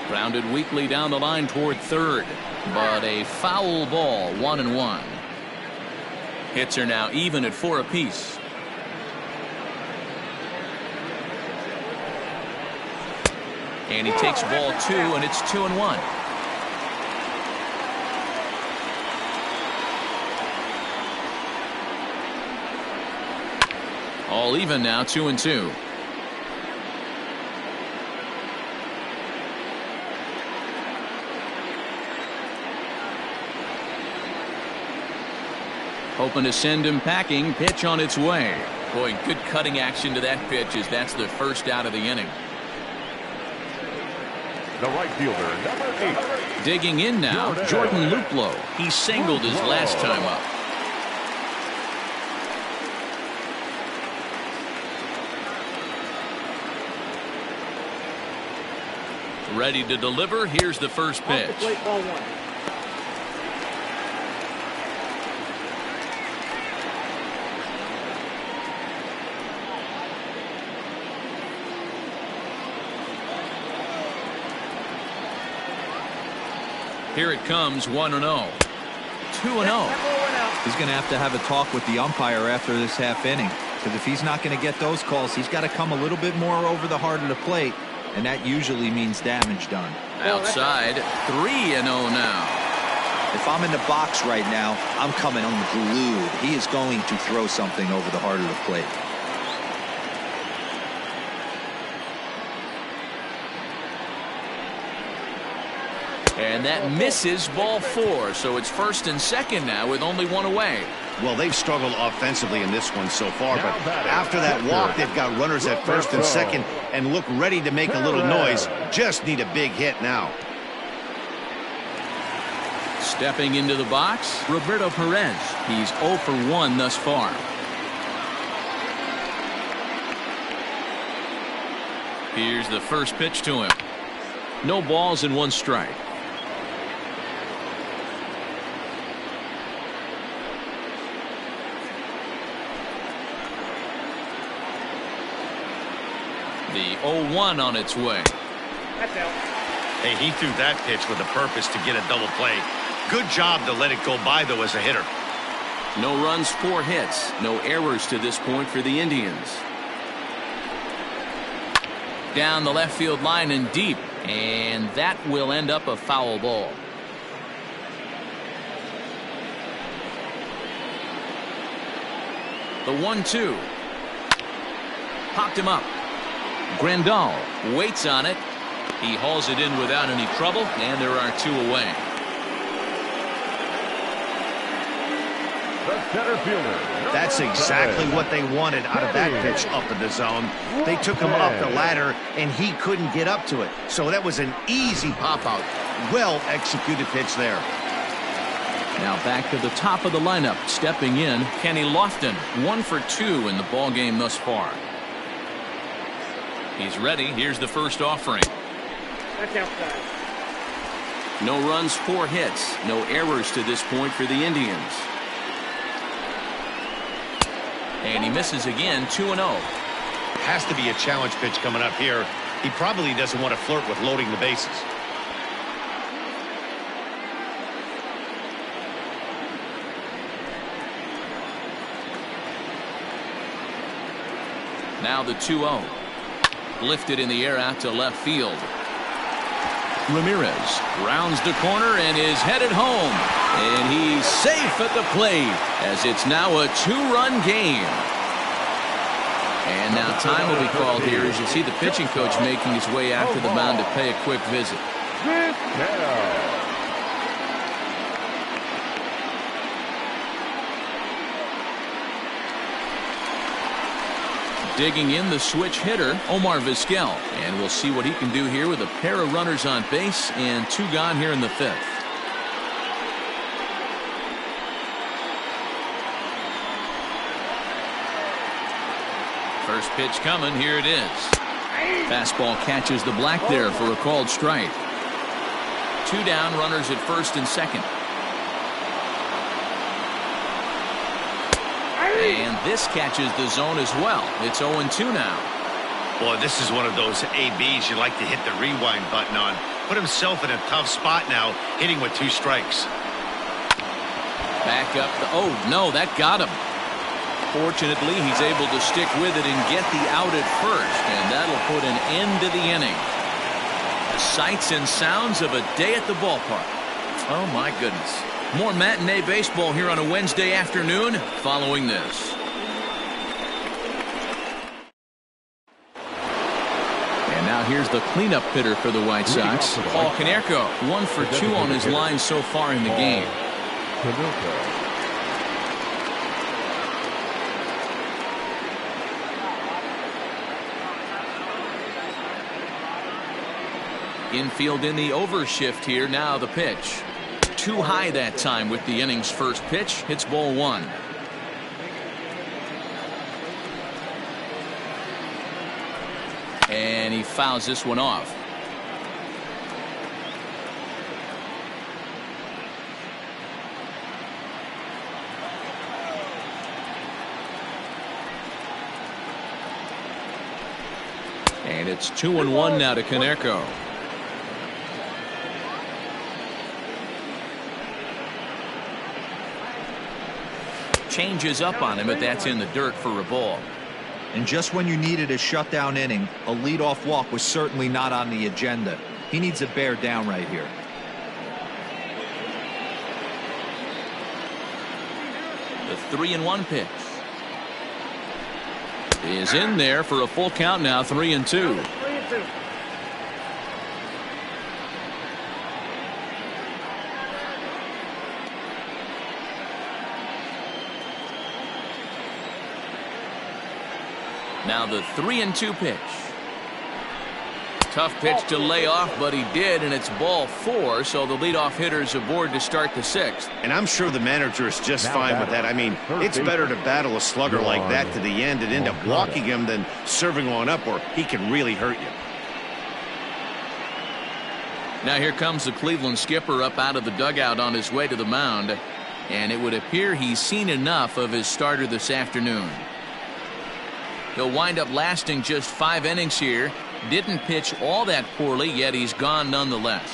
[SPEAKER 1] Grounded weakly down the line toward third, but a foul ball, 1-1. Hits are now even at 4 apiece. And he takes ball 2, and it's 2-1. All even now, 2-2. Hoping to send him packing. Pitch on its way. Boy, good cutting action to that pitch as that's the first out of the inning.
[SPEAKER 3] The right fielder, number 8.
[SPEAKER 1] Digging in now, Jordan Luplow. He singled his last time up. Ready to deliver. Here's the first pitch.
[SPEAKER 5] Off the plate, ball 1.
[SPEAKER 1] Here it comes, 1-0. 2-0.
[SPEAKER 4] He's going to have a talk with the umpire after this half inning, because if he's not going to get those calls, he's got to come a little bit more over the heart of the plate, and that usually means damage done.
[SPEAKER 1] Outside, 3-0 now.
[SPEAKER 4] If I'm in the box right now, I'm coming unglued. He is going to throw something over the heart of the plate.
[SPEAKER 1] And that misses, ball 4. So it's first and second now with only 1 away.
[SPEAKER 2] Well, they've struggled offensively in this one so far, but after that walk, they've got runners at first and second and look ready to make a little noise. Just need a big hit now.
[SPEAKER 1] Stepping into the box, Roberto Perez. He's 0 for 1 thus far. Here's the first pitch to him. No balls and 1 strike. The 0-1 on its way.
[SPEAKER 5] That's out.
[SPEAKER 2] Hey, he threw that pitch with a purpose to get a double play. Good job to let it go by, though, as a hitter.
[SPEAKER 1] No runs, 4 hits. No errors to this point for the Indians. Down the left field line and deep. And that will end up a foul ball. The 1-2. Popped him up. Grandal waits on it. He hauls it in without any trouble, and there are 2 away.
[SPEAKER 3] The center fielder.
[SPEAKER 2] That's exactly what they wanted out of that pitch up in the zone. They took him up the ladder, and he couldn't get up to it. So that was an easy pop-out. Well-executed pitch there.
[SPEAKER 1] Now back to the top of the lineup. Stepping in, Kenny Lofton. 1 for 2 in the ballgame thus far. He's ready. Here's the first offering.
[SPEAKER 5] That's outside.
[SPEAKER 1] No runs, 4 hits. No errors to this point for the Indians. And he misses again, 2-0.
[SPEAKER 2] Has to be a challenge pitch coming up here. He probably doesn't want to flirt with loading the bases.
[SPEAKER 1] Now the 2-0. Lifted in the air out to left field. Ramirez rounds the corner and is headed home. And he's safe at the plate as it's now a 2-run game. And now time will be called here as you see the pitching coach making his way out to the mound to pay a quick visit. Digging in the switch hitter, Omar Vizquel. And we'll see what he can do here with a pair of runners on base and 2 gone here in the 5th. First pitch coming. Here it is. Fastball catches the black there for a called strike. 2 down, runners at first and second. And this catches the zone as well. It's 0-2 now.
[SPEAKER 2] Boy, this is one of those ABs you like to hit the rewind button on. Put himself in a tough spot now, hitting with 2 strikes.
[SPEAKER 1] Back up. Oh, no, that got him. Fortunately, he's able to stick with it and get the out at first, and that'll put an end to the inning. The sights and sounds of a day at the ballpark. Oh, my goodness. More matinee baseball here on a Wednesday afternoon following this. And now here's the cleanup hitter for the White Sox, Paul Konerko. 1 for 2 on his line so far in the game. Infield in the overshift here. Now the pitch. Too high that time with the inning's first pitch. Hits ball 1. And he fouls this one off. And it's 2-1 now to Konerko. Changes up on him, but that's in the dirt for a ball.
[SPEAKER 4] And just when you needed a shutdown inning, a leadoff walk was certainly not on the agenda. He needs to bear down right here.
[SPEAKER 1] The 3-1 pitch is in there for a full count now. 3-2. Now the 3-2 pitch. Tough pitch to lay off, but he did, and it's ball 4, so the leadoff hitter's aboard to start the 6th.
[SPEAKER 2] And I'm sure the manager is just fine with that. I mean, it's better to battle a slugger like that to the end and end up walking him than serving one up where he can really hurt you.
[SPEAKER 1] Now here comes the Cleveland skipper up out of the dugout on his way to the mound, and it would appear he's seen enough of his starter this afternoon. He'll wind up lasting just 5 innings here. Didn't pitch all that poorly, yet he's gone nonetheless.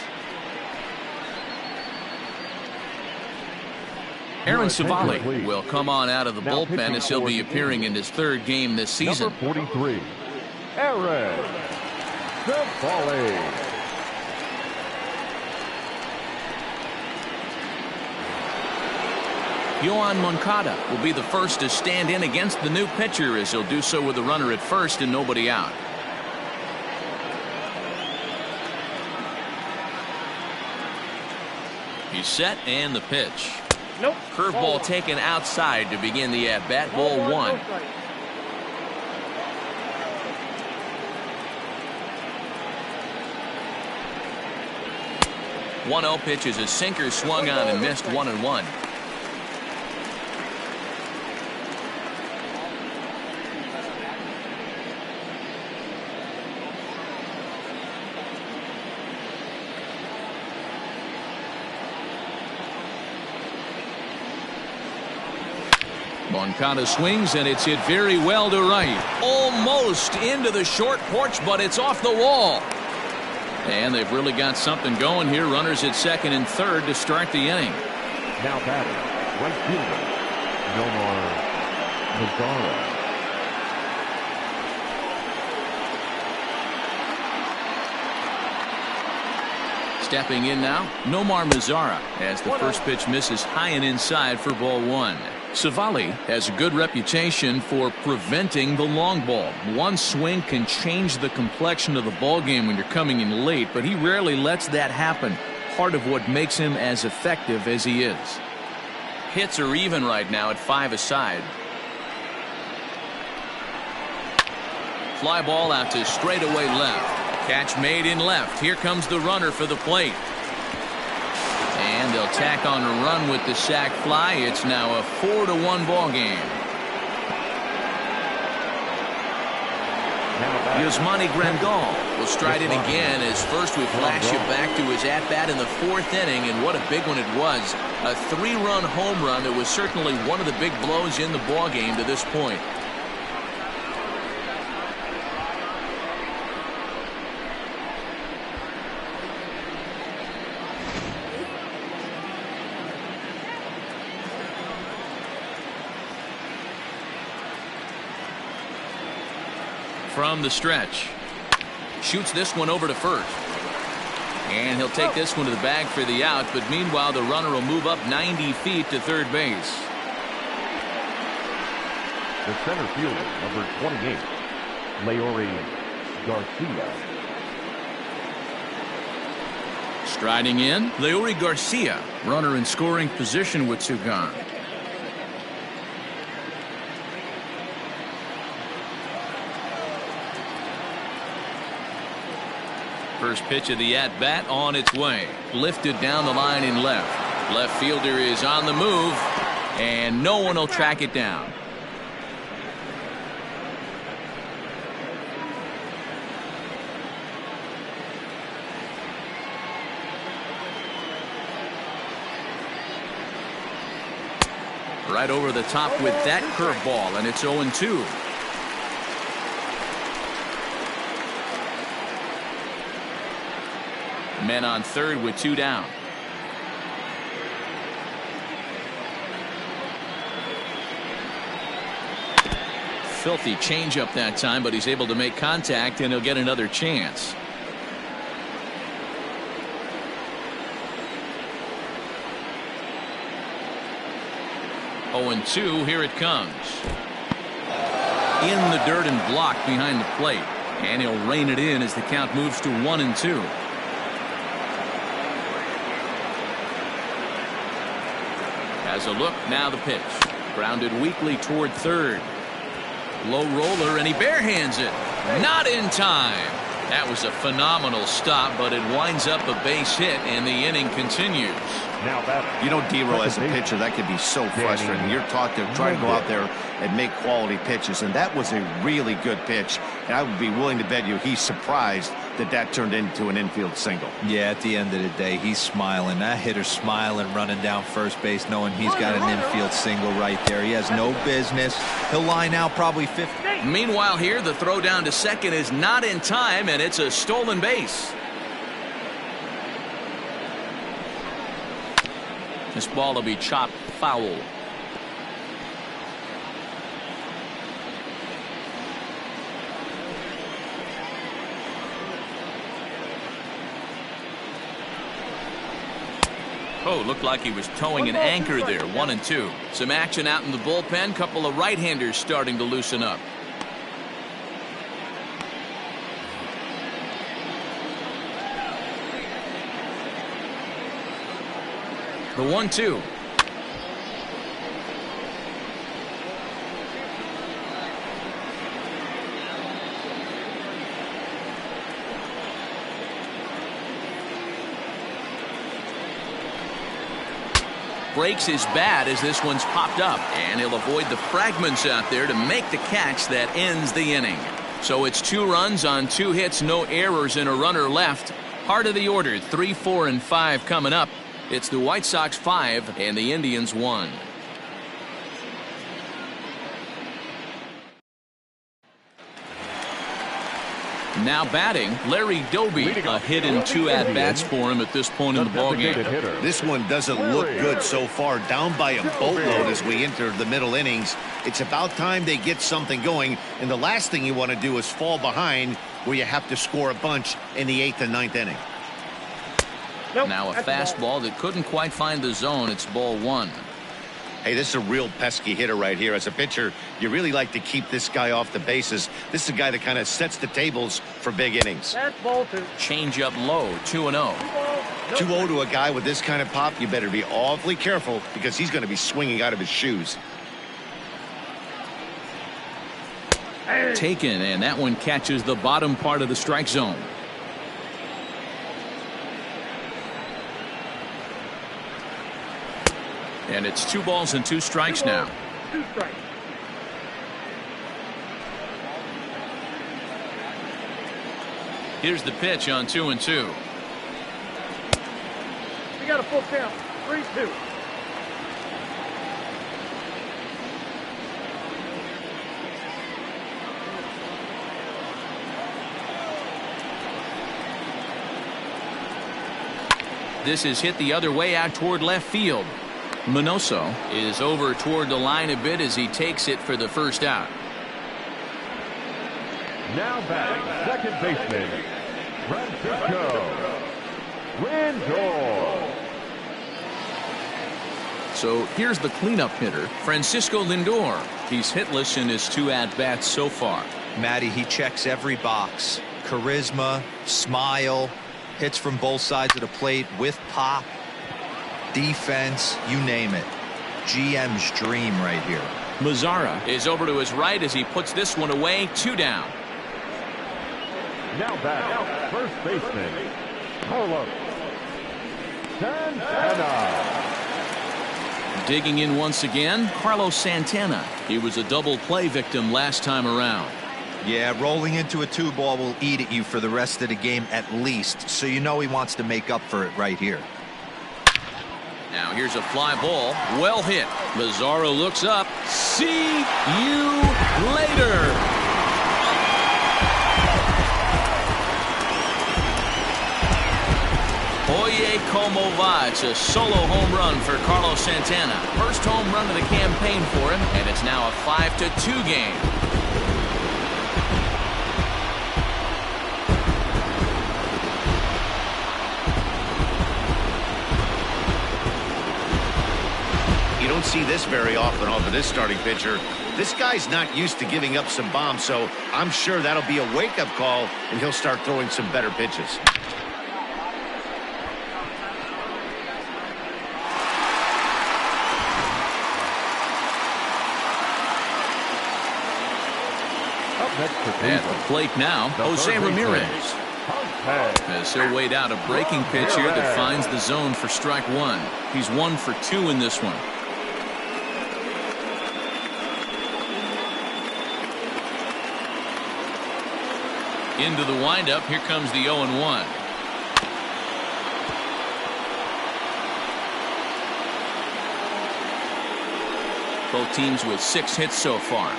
[SPEAKER 1] Aaron Savali will come on out of the bullpen as he'll be appearing in his 3rd game this season.
[SPEAKER 3] Number 43, Aaron Savali.
[SPEAKER 1] Yohan Moncada will be the first to stand in against the new pitcher as he'll do so with a runner at first and nobody out. He's set and the pitch.
[SPEAKER 5] Nope.
[SPEAKER 1] Curveball taken outside to begin the at-bat. Ball 1. One 0 pitch is a sinker swung on and missed. 1-1. Moncada swings, and it's hit very well to right. Almost into the short porch, but it's off the wall. And they've really got something going here. Runners at second and third to start the inning.
[SPEAKER 3] Now batting, right fielder, Nomar Mazara.
[SPEAKER 1] Stepping in now, Nomar Mazara, as the first pitch misses high and inside for ball one. Savali has a good reputation for preventing the long ball. One swing can change the complexion of the ball game when you're coming in late, but he rarely lets that happen. Part of what makes him as effective as he is. Hits are even right now at 5 aside. Fly ball out to straightaway left. Catch made in left. Here comes the runner for the plate. And they'll tack on a run with the sac fly. It's now a 4-1 ball game. Yasmani Grandal will stride in again as first we flash you back to his at-bat in the 4th inning, and what a big one it was. A 3-run home run that was certainly one of the big blows in the ball game to this point. From the stretch, shoots this one over to first, and he'll take this one to the bag for the out, but meanwhile the runner will move up 90 feet to third base.
[SPEAKER 3] The center fielder, number 28, Leori Garcia.
[SPEAKER 1] Striding in, Leori Garcia, runner in scoring position with 2 gone. First pitch of the at-bat on its way. Lifted down the line in left. Left fielder is on the move, and no one will track it down. Right over the top with that curveball, and it's 0-2. Men on third with 2 down. Filthy changeup that time, but he's able to make contact, and he'll get another chance. Oh, and 2, here it comes. In the dirt and blocked behind the plate, and he'll rein it in as the count moves to 1-2. Has a look, now the pitch. Grounded weakly toward third. Low roller, and he barehands it. Not in time. That was a phenomenal stop, but it winds up a base hit, and the inning continues.
[SPEAKER 2] You know, D-Roll, as a pitcher, that could be so frustrating. You're taught to try to go out there and make quality pitches, and that was a really good pitch. And I would be willing to bet you he's surprised that that turned into an infield single.
[SPEAKER 4] Yeah, at the end of the day, he's smiling. That hitter's smiling, running down first base, knowing he's got an infield single right there. He has no business. He'll line out probably 50.
[SPEAKER 1] Meanwhile here, the throw down to second is not in time, and it's a stolen base. This ball will be chopped foul. Oh, looked like he was towing an anchor there. 1-2. Some action out in the bullpen. Couple of right-handers starting to loosen up. The 1-2. Breaks his bat as this one's popped up, and he'll avoid the fragments out there to make the catch that ends the inning. So it's 2 runs on 2 hits, no errors, and a runner left. Heart of the order, 3, 4, and 5 coming up. It's the White Sox 5 and the Indians 1. Now batting, Larry Doby. A hit and 2 at-bats for him at this point in the ballgame.
[SPEAKER 2] This one doesn't look good so far. Down by a boatload as we enter the middle innings. It's about time they get something going, and the last thing you want to do is fall behind where you have to score a bunch in the 8th and 9th inning.
[SPEAKER 5] Nope,
[SPEAKER 1] Now a
[SPEAKER 5] that's a ball.
[SPEAKER 1] fastball that couldn't quite find the zone. It's ball one.
[SPEAKER 2] Hey, this is a real pesky hitter right here. As a pitcher, you really like to keep this guy off the bases. This is a guy that kind of sets the tables for big innings.
[SPEAKER 5] That's ball two.
[SPEAKER 1] Change up low, 2-0.
[SPEAKER 2] 2-0 to a guy with this kind of pop, you better be awfully careful because he's going to be swinging out of his shoes.
[SPEAKER 1] Taken, and that one catches the bottom part of the strike zone. And it's 2 balls and 2 strikes now.
[SPEAKER 5] 2 strikes.
[SPEAKER 1] Here's the pitch on 2-2.
[SPEAKER 5] We got a full count. 3-2.
[SPEAKER 1] This is hit the other way out toward left field. Minoso is over toward the line a bit as he takes it for the first out.
[SPEAKER 3] Now batting, second baseman, Francisco Lindor.
[SPEAKER 1] So here's the cleanup hitter, Francisco Lindor. He's hitless in his 2 at-bats so far.
[SPEAKER 4] Matty, he checks every box. Charisma, smile, hits from both sides of the plate with pop. Defense, you name it. GM's dream right here.
[SPEAKER 1] Mazzara is over to his right as he puts this one away. 2 down.
[SPEAKER 3] Now back, first baseman, Carlos Santana.
[SPEAKER 1] Digging in once again, Carlos Santana. He was a double play victim last time around.
[SPEAKER 4] Yeah, rolling into a 2-ball will eat at you for the rest of the game at least, so you know he wants to make up for it right here.
[SPEAKER 1] Now here's a fly ball. Well hit. Mazzara looks up. See you later. Oye, como va. It's a solo home run for Carlos Santana. First home run of the campaign for him, and it's now a 5-2 game.
[SPEAKER 2] You don't see this very often off of this starting pitcher. This guy's not used to giving up some bombs, so I'm sure that'll be a wake-up call, and he'll start throwing some better pitches.
[SPEAKER 3] Up next for
[SPEAKER 1] At
[SPEAKER 3] Cleveland,
[SPEAKER 1] the plate now, Jose Ramirez. As he'll wait out a breaking pitch here that finds the zone for strike 1. He's 1 for 2 in this one. Into the windup. Here comes the 0-1. Both teams with 6 hits so far.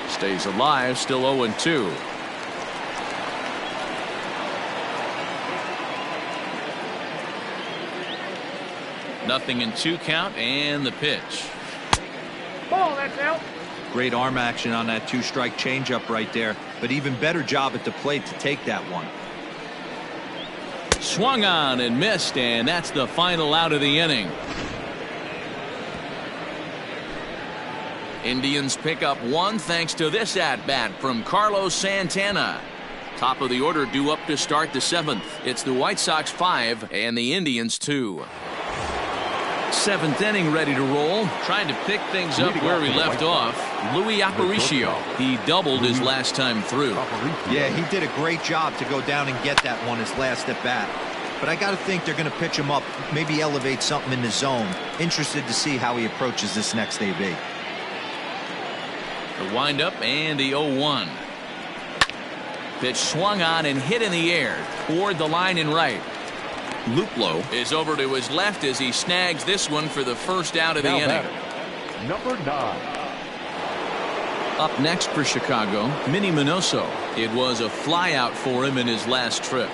[SPEAKER 1] Stays alive, still 0-2. Nothing in 2 count, and the pitch.
[SPEAKER 5] Ball, that's out.
[SPEAKER 4] Great arm action on that 2-strike changeup right there, but even better job at the plate to take that one.
[SPEAKER 1] Swung on and missed, and that's the final out of the inning. Indians pick up 1 thanks to this at-bat from Carlos Santana. Top of the order due up to start the 7th. It's the White Sox 5 and the Indians 2. 7th inning ready to roll. Trying to pick things up where we left off. Louis Aparicio. He doubled his last time through.
[SPEAKER 4] Yeah, he did a great job to go down and get that one his last at bat. But I got to think they're going to pitch him up, maybe elevate something in the zone. Interested to see how he approaches this next AB.
[SPEAKER 1] The windup and the 0-1. Pitch swung on and hit in the air toward the line and right. Luplow is over to his left as he snags this one for the first out of the inning.
[SPEAKER 3] Number 9.
[SPEAKER 1] Up next for Chicago, Minnie Minoso. It was a flyout for him in his last trip.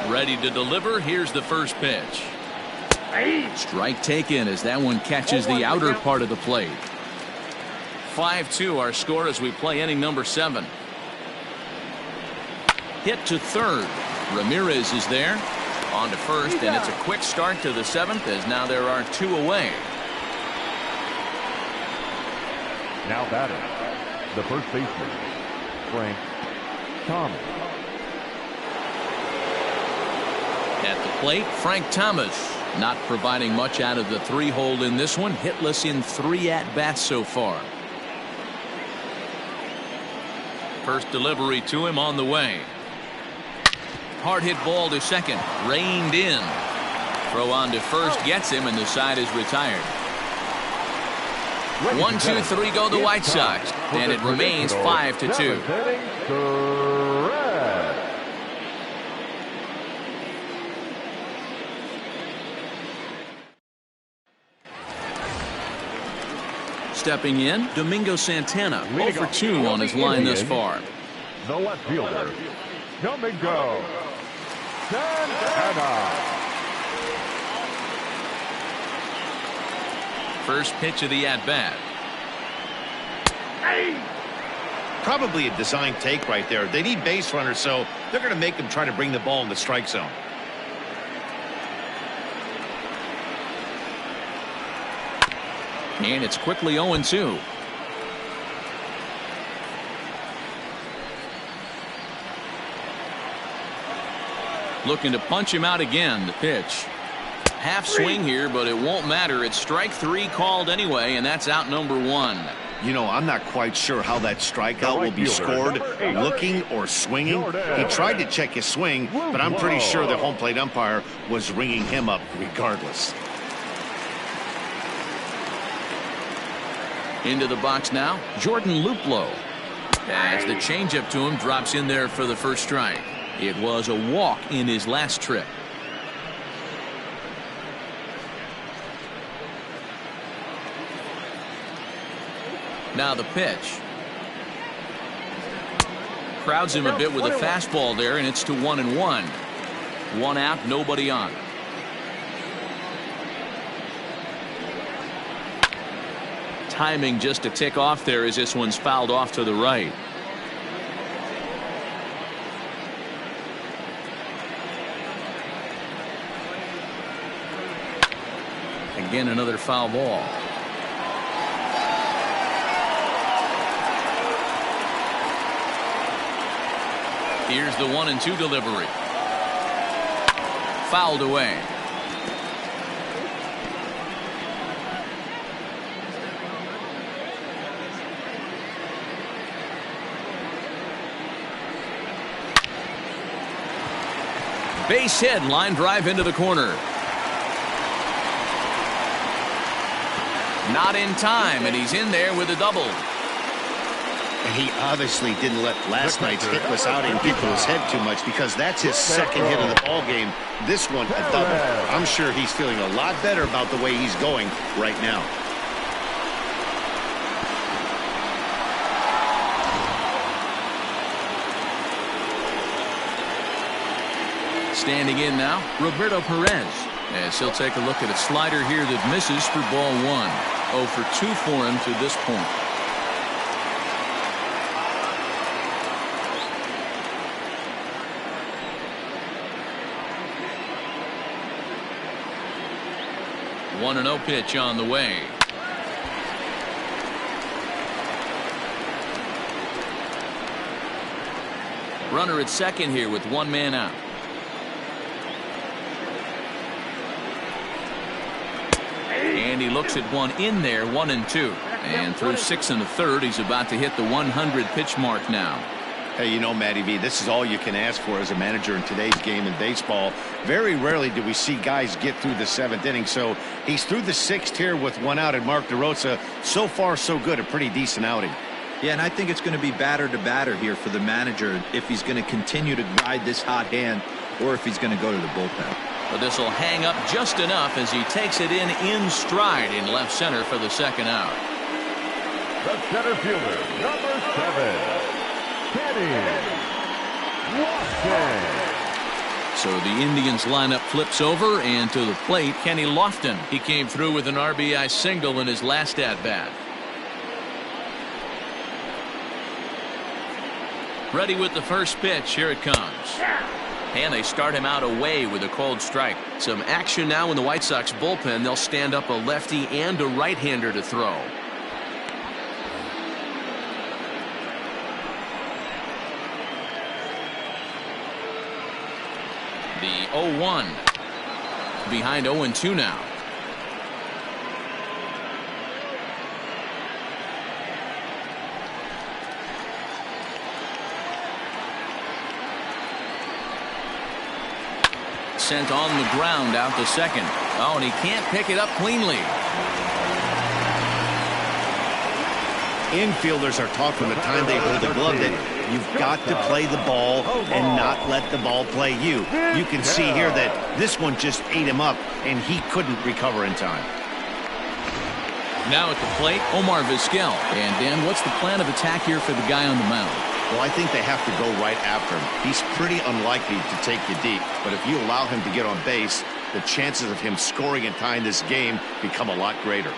[SPEAKER 1] Ready to deliver. Here's the first pitch. Strike taken as that one catches the outer part of the plate. 5-2 our score as we play inning number 7. hit to third. Ramirez is there. On to first, and it's a quick start to the 7th as now there are 2 away.
[SPEAKER 3] Now batting, the first baseman, Frank Thomas.
[SPEAKER 1] At the plate, Frank Thomas not providing much out of the 3-hole in this one. Hitless in 3 at-bats so far. First delivery to him on the way. Hard hit ball to second. Reined in. Throw on to first gets him, and the side is retired. 1, 2, 3 go the White Sox, and it remains 5-2. Stepping in, Domingo Santana, 0 for 2 on his line thus far.
[SPEAKER 3] The left fielder, Domingo Santana.
[SPEAKER 1] First pitch of the at-bat.
[SPEAKER 2] Probably a design take right there. They need base runners, so they're going to make them try to bring the ball in the strike zone.
[SPEAKER 1] And it's quickly 0-2. Looking to punch him out again. The pitch. Half swing here, but it won't matter. It's strike 3 called anyway, and that's out number 1.
[SPEAKER 2] You know, I'm not quite sure how that strikeout will be scored, looking or swinging. He tried to check his swing, but I'm pretty sure the home plate umpire was ringing him up regardless.
[SPEAKER 1] Into the box now, Jordan Luplow. As the changeup to him drops in there for the first strike. It was a walk in his last trip. Now the pitch. Crowds him a bit with a fastball there, and it's to 1-1. 1 out, nobody on. Timing just to tick off there as this one's fouled off to the right. Again, another foul ball. Here's the 1-2 delivery. Fouled away. Base hit, line drive into the corner. Not in time, and he's in there with a double.
[SPEAKER 2] And he obviously didn't let last night's hitless outing get to his head too much, because that's his second hit of the ball game. This one, a double. I'm sure he's feeling a lot better about the way he's going right now.
[SPEAKER 1] Standing in now, Roberto Perez. As he'll take a look at a slider here that misses for ball 1. 0 for 2 for him to this point. One 1-0 pitch on the way. Runner at second here with 1 man out. And he looks at one in there, 1-2. And through 6 1/3, he's about to hit the 100 pitch mark now.
[SPEAKER 2] Hey, you know, Matty V, this is all you can ask for as a manager in today's game in baseball. Very rarely do we see guys get through the 7th inning. So he's through the 6th here with 1 out, and Mark DeRosa, so far so good, a pretty decent outing.
[SPEAKER 4] Yeah, and I think it's going to be batter to batter here for the manager if he's going to continue to ride this hot hand or if he's going to go to the bullpen.
[SPEAKER 1] But this will hang up just enough as he takes it in stride in left center for the 2nd out.
[SPEAKER 3] The center fielder, number 7, Kenny Lofton.
[SPEAKER 1] So the Indians lineup flips over, and to the plate, Kenny Lofton. He came through with an RBI single in his last at-bat. Ready with the first pitch. Here it comes. And they start him out away with a cold strike. Some action now in the White Sox bullpen. They'll stand up a lefty and a right-hander to throw. The 0-1. Behind 0-2 now. Sent on the ground out to second. Oh, and he can't pick it up cleanly.
[SPEAKER 2] Infielders are taught from the time they hold the glove that you've got to play the ball and not let the ball play you. You can see here that this one just ate him up, and he couldn't recover in time.
[SPEAKER 1] Now at the plate, Omar Vizquel. And Dan, what's the plan of attack here for the guy on the mound?
[SPEAKER 2] Well, I think they have to go right after him. He's pretty unlikely to take you deep, but if you allow him to get on base, the chances of him scoring and tying this game become a lot greater.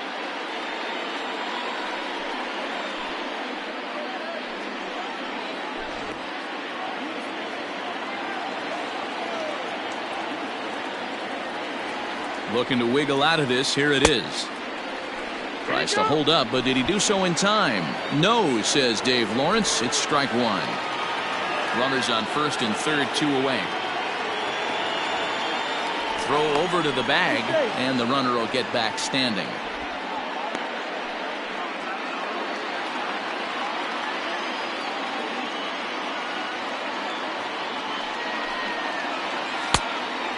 [SPEAKER 1] Looking to wiggle out of this. Here it is. Tries to hold up, but did he do so in time? No, says Dave Lawrence. It's strike one. Runners on first and third, 2 away. Throw over to the bag, and the runner will get back standing.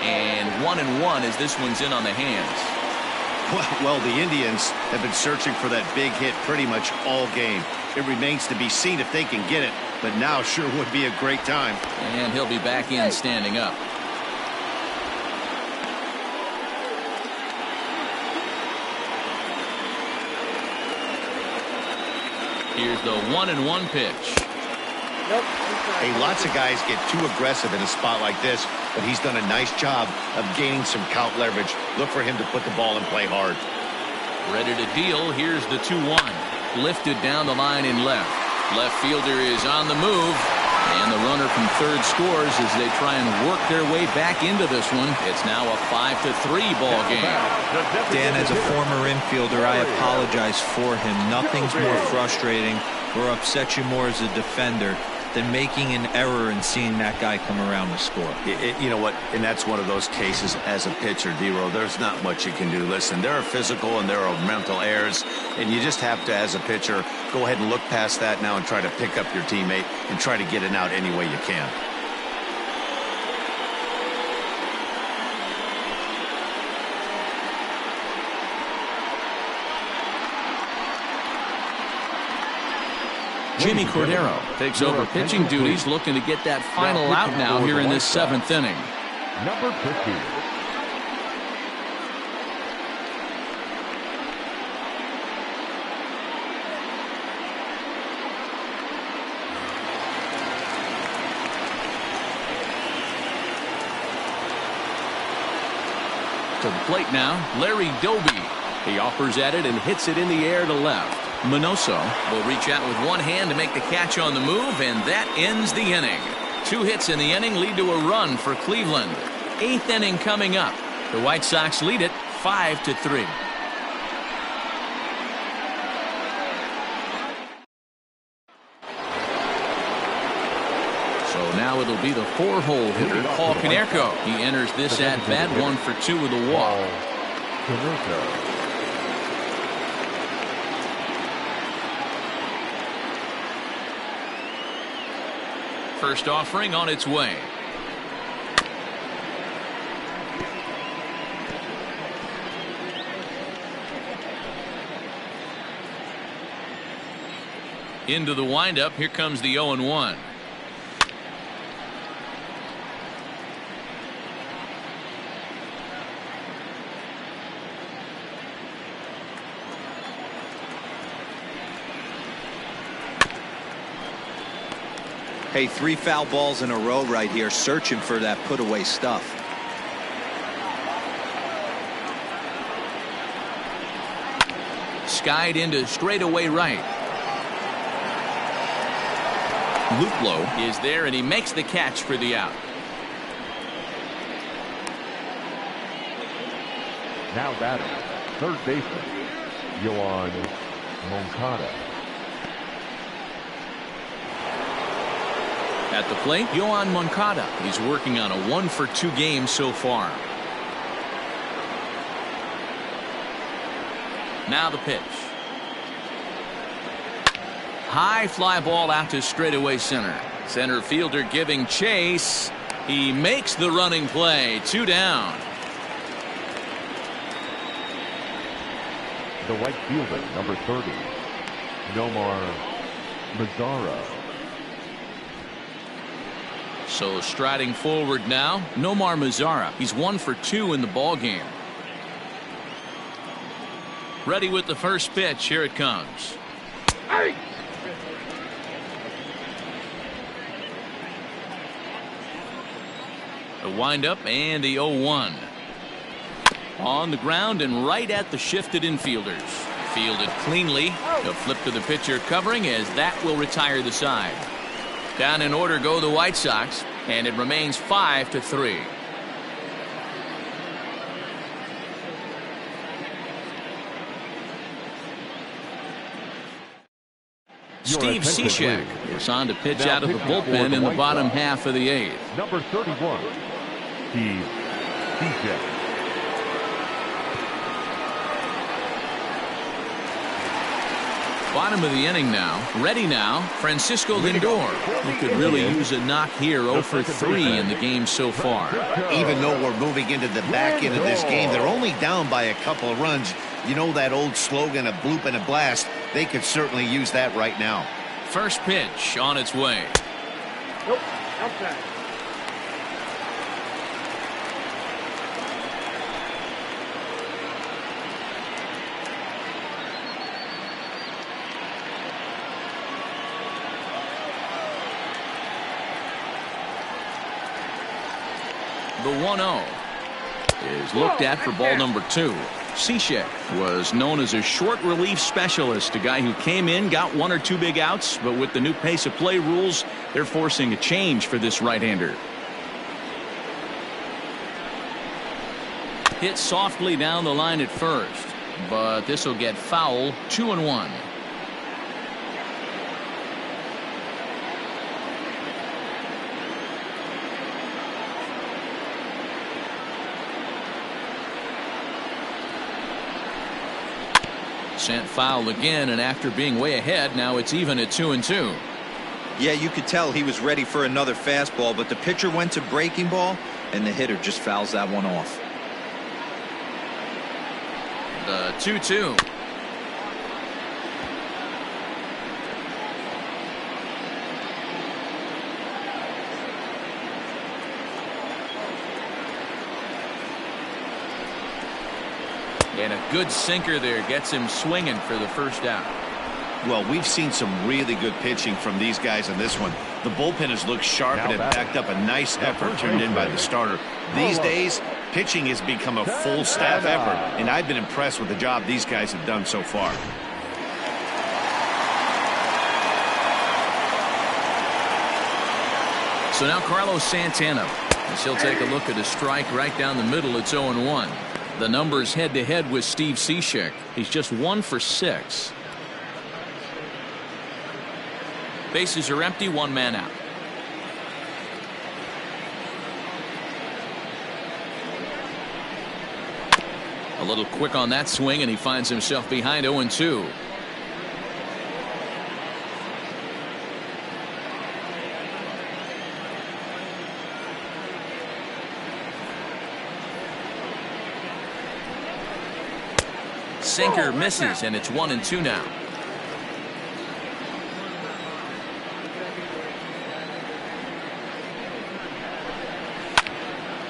[SPEAKER 1] And 1-1 as this one's in on the hands.
[SPEAKER 2] Well, the Indians have been searching for that big hit pretty much all game. It remains to be seen if they can get it, but now sure would be a great time.
[SPEAKER 1] And he'll be back in standing up. Here's the 1-1 pitch.
[SPEAKER 2] Hey, lots of guys get too aggressive in a spot like this, but he's done a nice job of gaining some count leverage. Look for him to put the ball in play hard.
[SPEAKER 1] Ready to deal. Here's the 2-1. Lifted down the line in left. Left fielder is on the move. And the runner from third scores as they try and work their way back into this one. It's now a 5-3 ball game.
[SPEAKER 4] Dan, as a former infielder, I apologize for him. Nothing's more frustrating or upsets you more as a defender than making an error and seeing that guy come around to score.
[SPEAKER 2] You know what? And that's one of those cases as a pitcher, D-Row. There's not much you can do. Listen, there are physical and there are mental errors, and you just have to, as a pitcher, go ahead and look past that now and try to pick up your teammate and try to get it out any way you can.
[SPEAKER 1] Jimmy Cordero takes over pitching duties, looking to get that final out now here in this 7th inning.
[SPEAKER 3] Number 50.
[SPEAKER 1] To the plate now, Larry Doby. He offers at it and hits it in the air to left. Minoso will reach out with one hand to make the catch on the move, and that ends the inning. 2 hits in the inning lead to a run for Cleveland. 8th inning coming up. The White Sox lead it 5-3. So now it'll be the 4-hole hitter, Paul Konerko. He enters this at-bat 1 for 2 with a walk. First offering on its way. Into the windup. Here comes the 0-1.
[SPEAKER 4] Hey, 3 foul balls in a row right here, searching for that put-away stuff.
[SPEAKER 1] Skied into straightaway right. Luplow is there, and he makes the catch for the out.
[SPEAKER 3] Now batting, third baseman, Yohan Moncada.
[SPEAKER 1] At the plate, Yohan Moncada. He's working on a 1-for-2 game so far. Now the pitch. High fly ball out to straightaway center. Center fielder giving chase. He makes the running play. 2 down.
[SPEAKER 3] The right fielder, number 30, Nomar Mazara.
[SPEAKER 1] So striding forward now, Nomar Mazara. He's 1-for-2 in the ball game. Ready with the first pitch. Here it comes.
[SPEAKER 5] Hey!
[SPEAKER 1] The windup and the 0-1. On the ground and right at the shifted infielders. Fielded cleanly. The flip to the pitcher covering, as that will retire the side. Down in order go the White Sox, and it remains 5-3. Steve Cishek is on to pitch out of the bullpen in the bottom half of the 8th.
[SPEAKER 3] Number 31, Steve Cishek.
[SPEAKER 1] Bottom of the inning now. Ready now, Francisco Lindor, who could really use a knock here. 0-for-3 in the game so far.
[SPEAKER 2] Even though we're moving into the back end of this game, they're only down by a couple of runs. You know that old slogan, a bloop and a blast? They could certainly use that right now.
[SPEAKER 1] First pitch on its way.
[SPEAKER 5] Nope. Outside.
[SPEAKER 1] The 1-0 is looked at for ball number 2. Cishek was known as a short relief specialist, a guy who came in, got 1 or 2 big outs, but with the new pace of play rules, they're forcing a change for this right-hander. Hit softly down the line at first, but this will get foul. 2-1. Sent foul again, and after being way ahead, now it's even at 2-2.
[SPEAKER 4] Yeah, you could tell he was ready for another fastball, but the pitcher went to breaking ball, and the hitter just fouls that one off.
[SPEAKER 1] The 2-2. And a good sinker there gets him swinging for the first out.
[SPEAKER 2] Well, we've seen some really good pitching from these guys in this one. The bullpen has looked sharp and it backed up a nice effort turned in by the starter. These days, pitching has become a full staff effort, and I've been impressed with the job these guys have done so far.
[SPEAKER 1] So now Carlos Santana, as he'll take a look at a strike right down the middle. It's 0-1. The numbers head-to-head with Steve Cishek. He's just 1 for 6. Bases are empty, 1 man out. A little quick on that swing, and he finds himself behind 0-2. Sinker misses, and it's 1-2 now.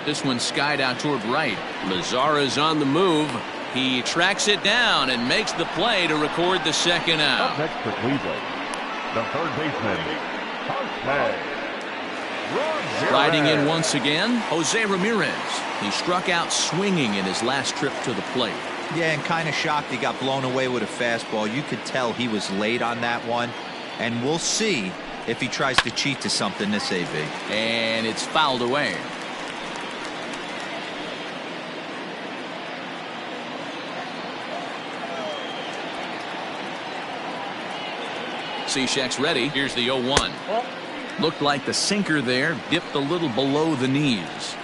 [SPEAKER 1] This one skied out toward right. Mazara's on the move. He tracks it down and makes the play to record the second out.
[SPEAKER 3] Up next for Cleveland, the third baseman, Jose Ramirez.
[SPEAKER 1] Riding in once again, Jose Ramirez. He struck out swinging in his last trip to the plate.
[SPEAKER 4] Yeah, and kind of shocked he got blown away with a fastball. You could tell he was late on that one. And we'll see if he tries to cheat to something this AB.
[SPEAKER 1] And it's fouled away. Cishek's ready. Here's the 0-1. Looked like the sinker there dipped a little below the knees.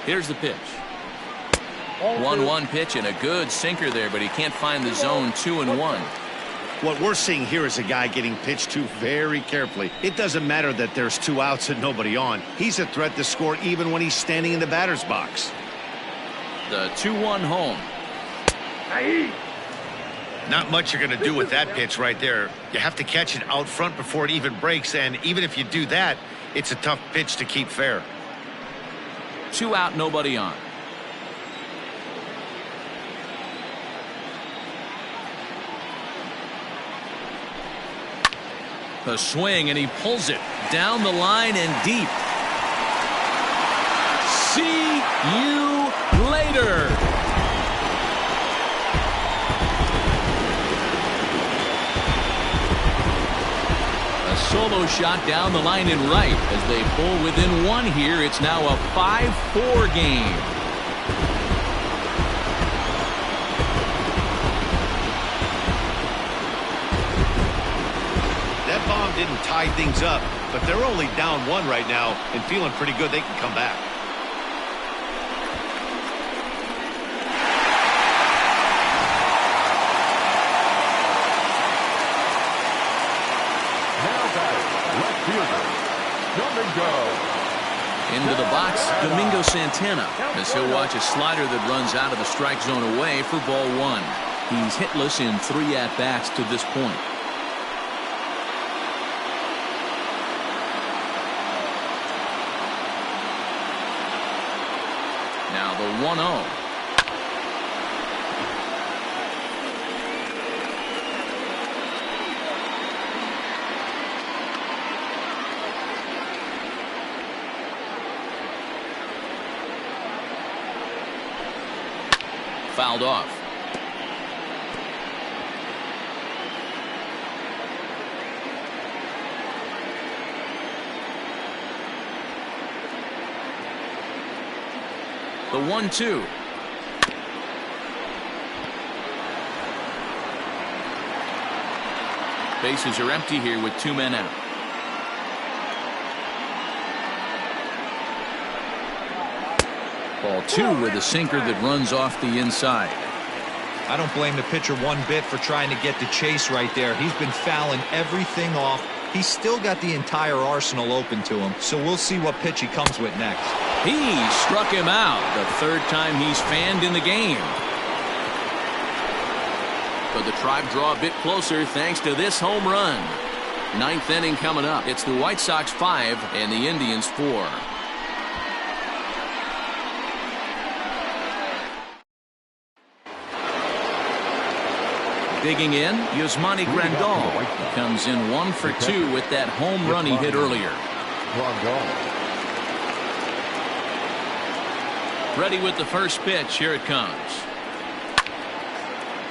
[SPEAKER 1] Here's the pitch. 1-1 pitch and a good sinker there, but he can't find the zone. 2-1.
[SPEAKER 2] What we're seeing here is a guy getting pitched to very carefully. It doesn't matter that there's 2 outs and nobody on. He's a threat to score even when he's standing in the batter's box.
[SPEAKER 1] The 2-1 home.
[SPEAKER 2] Not much you're going to do with that pitch right there. You have to catch it out front before it even breaks, and even if you do that, it's a tough pitch to keep fair.
[SPEAKER 1] 2 out, nobody on. The swing, and he pulls it down the line and deep. See you later. A solo shot down the line and right as they pull within 1 here. It's now a 5-4 game.
[SPEAKER 2] That bomb didn't tie things up, but they're only down 1 right now and feeling pretty good they can come back.
[SPEAKER 3] Left fielder, Domingo.
[SPEAKER 1] Into the box, Domingo Santana, as he'll watch a slider that runs out of the strike zone away for ball 1. He's hitless in 3 at-bats to this point. Now the 1-0. Fouled off. The 1-2. Bases are empty here with 2 men out. Ball 2 with a sinker that runs off the inside.
[SPEAKER 4] I don't blame the pitcher one bit for trying to get the chase right there. He's been fouling everything off. He's still got the entire arsenal open to him, so we'll see what pitch he comes with next.
[SPEAKER 1] He struck him out the 3rd time he's fanned in the game. But the Tribe draw a bit closer thanks to this home run. 9th inning coming up. It's the White Sox 5 and the Indians 4. Digging in, Yasmani Grandal comes in 1 for 2 with that home run he hit earlier. Ready with the first pitch. Here it comes.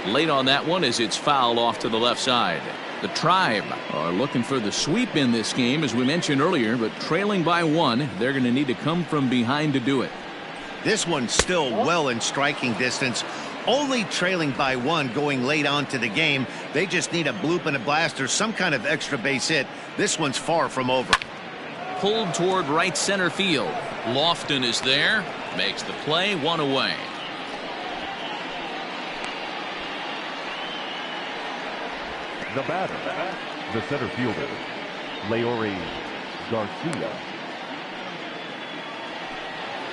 [SPEAKER 1] Late on that one as it's fouled off to the left side. The Tribe are looking for the sweep in this game, as we mentioned earlier, but trailing by 1, they're going to need to come from behind to do it.
[SPEAKER 2] This one's still well in striking distance. Only trailing by 1 going late on to the game. They just need a bloop and a blast or some kind of extra base hit. This one's far from over.
[SPEAKER 1] Pulled toward right center field. Lofton is there. Makes the play. 1 away.
[SPEAKER 3] The batter, the center fielder, Leori Garcia.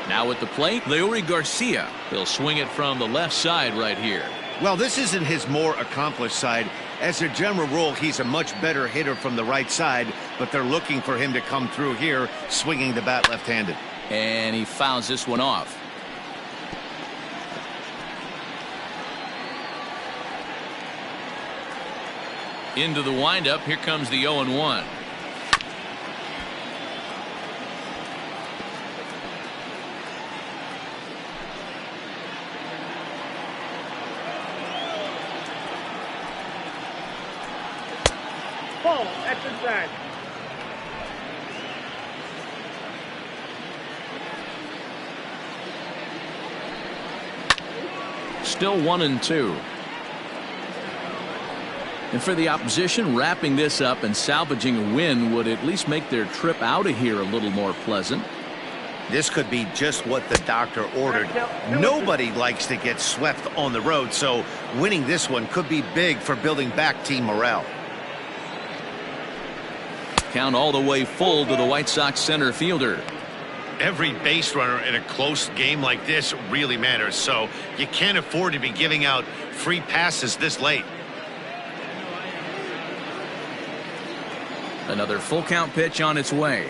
[SPEAKER 1] Now at the plate, Leori Garcia. He'll swing it from the left side right here.
[SPEAKER 2] Well, this isn't his more accomplished side. As a general rule, he's a much better hitter from the right side, but they're looking for him to come through here, swinging the bat left-handed.
[SPEAKER 1] And he fouls this one off. Into the windup. Here comes the 0-1.
[SPEAKER 5] Ball, that's inside.
[SPEAKER 1] Still 1-2. And for the opposition, wrapping this up and salvaging a win would at least make their trip out of here a little more pleasant.
[SPEAKER 2] This could be just what the doctor ordered. Nobody likes to get swept on the road, so winning this one could be big for building back team morale.
[SPEAKER 1] Count all the way full to the White Sox center fielder.
[SPEAKER 2] Every base runner in a close game like this really matters, so you can't afford to be giving out free passes this late.
[SPEAKER 1] Another full count pitch on its way.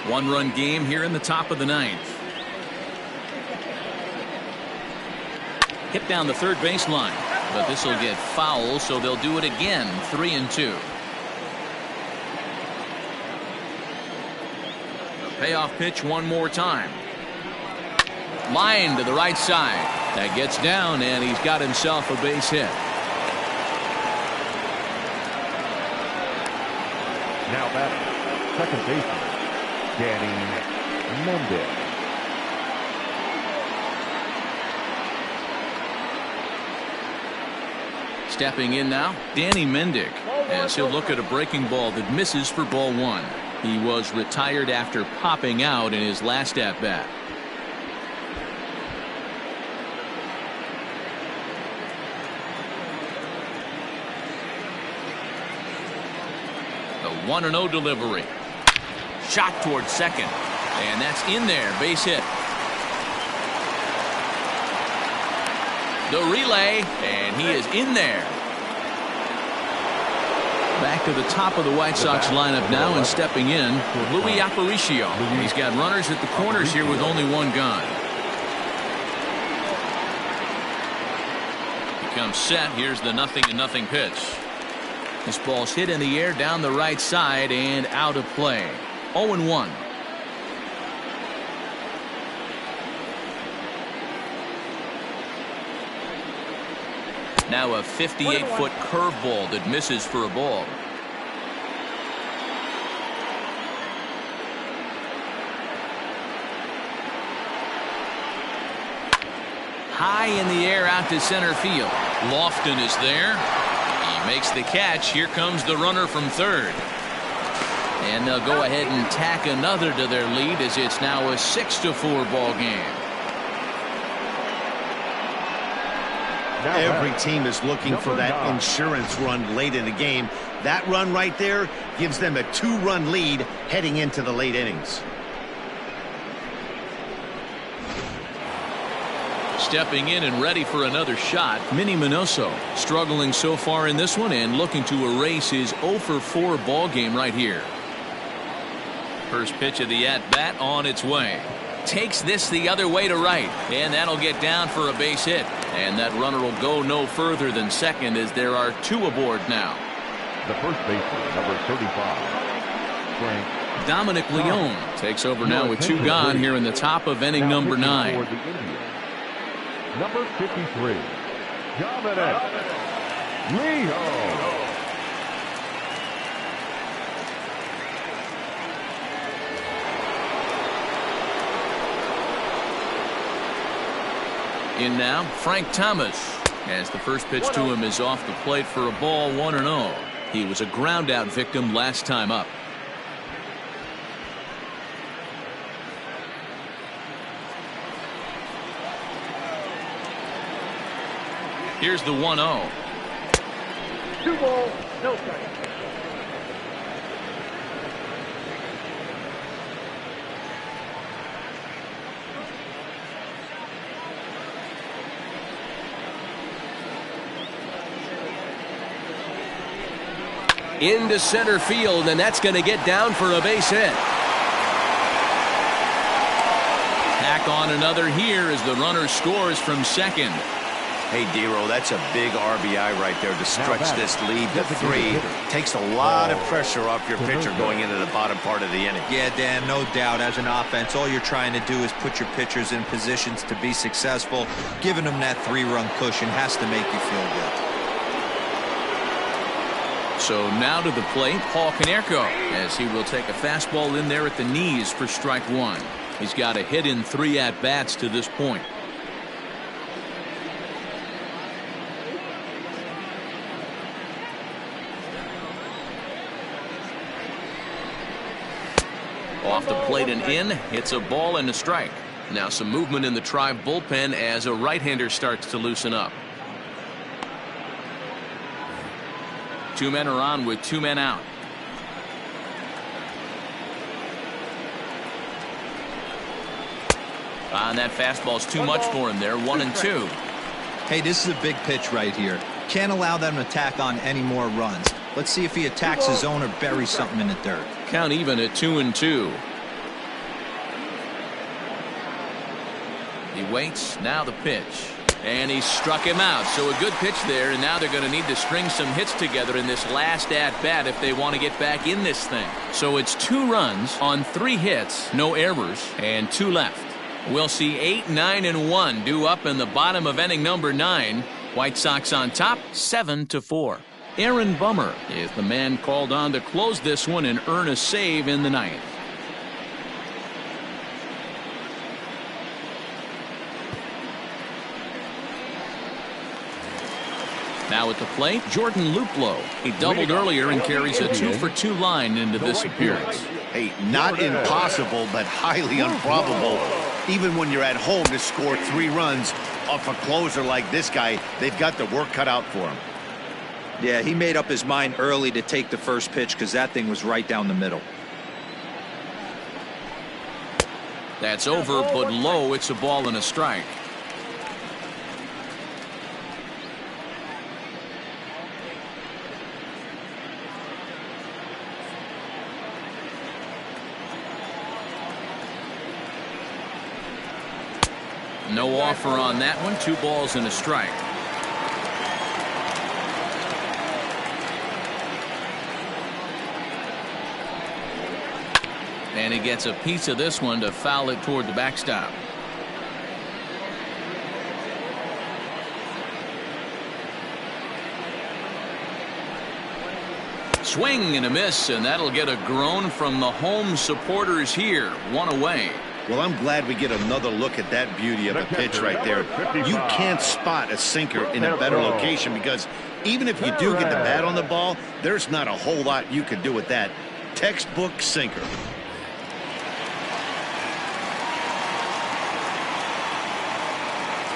[SPEAKER 1] One-run game here in the top of the ninth. Hit down the third baseline, but this will get foul, so they'll do it again. 3-2. A payoff pitch one more time. Line to the right side. That gets down, and he's got himself a base hit.
[SPEAKER 3] Now batting, second baseman, Danny Mendick.
[SPEAKER 1] Stepping in now, Danny Mendick, as he'll look at a breaking ball that misses for ball one. He was retired after popping out in his last at-bat. The 1-0 delivery. Shot towards second, and that's in there. Base hit. The relay, and he is in there. Back to the top of the White Sox lineup now, and stepping in, Louis Aparicio. He's got runners at the corners here with only one gun. He comes set. Here's the 0-0 pitch. This ball's hit in the air down the right side and out of play. 0-1. Now a 58-foot curveball that misses for a ball. High in the air out to center field. Lofton is there. He makes the catch. Here comes the runner from third. And they'll go ahead and tack another to their lead as it's now a 6-4 ball game.
[SPEAKER 2] Every team is looking for that insurance run late in the game. That run right there gives them a 2-run lead heading into the late innings.
[SPEAKER 1] Stepping in and ready for another shot, Minnie Minoso, struggling so far in this one and looking to erase his 0-4 ball game right here. First pitch of the at-bat on its way. Takes this the other way to right, and that'll get down for a base hit. And that runner will go no further than second as there are two aboard now.
[SPEAKER 3] The first baseman, number 35, Frank
[SPEAKER 1] Dominic Leone takes over now with two gone here in the top of inning number 9.
[SPEAKER 3] Number 53, Dominic Leone.
[SPEAKER 1] In now, Frank Thomas, as the first pitch to him is off the plate for a ball. 1-0. He was a ground out victim last time up. Here's the 1-0.
[SPEAKER 5] 2 balls, no strikes.
[SPEAKER 1] Into center field, and that's going to get down for a base hit. Tack on another here as the runner scores from second.
[SPEAKER 2] Hey, Dero, that's a big RBI right there to stretch this lead to 3. Takes a lot of pressure off your pitcher going into the bottom part of the inning.
[SPEAKER 4] Yeah, Dan, no doubt. As an offense, all you're trying to do is put your pitchers in positions to be successful. Giving them that 3-run cushion has to make you feel good.
[SPEAKER 1] So now to the plate, Paul Konerko, as he will take a fastball in there at the knees for strike 1. He's got a hit in 3 at-bats to this point. Off the plate and in, hits a ball and a strike. Now some movement in the Tribe bullpen as a right-hander starts to loosen up. 2 men are on with 2 men out. And that fastball's too much for him there. 1-2.
[SPEAKER 4] Hey, this is a big pitch right here. Can't allow them to tack on any more runs. Let's see if he attacks his zone or buries something in the dirt.
[SPEAKER 1] Count even at 2-2. He waits. Now the pitch. And he struck him out. So a good pitch there, and now they're going to need to string some hits together in this last at-bat if they want to get back in this thing. So it's 2 runs on 3 hits, no errors, and 2 left. We'll see 8, 9, and 1 due up in the bottom of inning number 9. White Sox on top, 7-4. Aaron Bummer is the man called on to close this one and earn a save in the 9th. Now at the plate, Jordan Luplow. He doubled earlier and carries a 2-for-2 line into this appearance.
[SPEAKER 2] Hey, not impossible, but highly improbable. Even when you're at home to score 3 runs off a closer like this guy, they've got the work cut out for him.
[SPEAKER 4] Yeah, he made up his mind early to take the first pitch because that thing was right down the middle.
[SPEAKER 1] That's over, but low. It's a ball and a strike. No offer on that one. 2 balls and a strike. And he gets a piece of this one to foul it toward the backstop. Swing and a miss, and that'll get a groan from the home supporters here. 1 away.
[SPEAKER 2] Well, I'm glad we get another look at that beauty of a pitch right there. You can't spot a sinker in a better location because even if you do get the bat on the ball, there's not a whole lot you can do with that. Textbook sinker.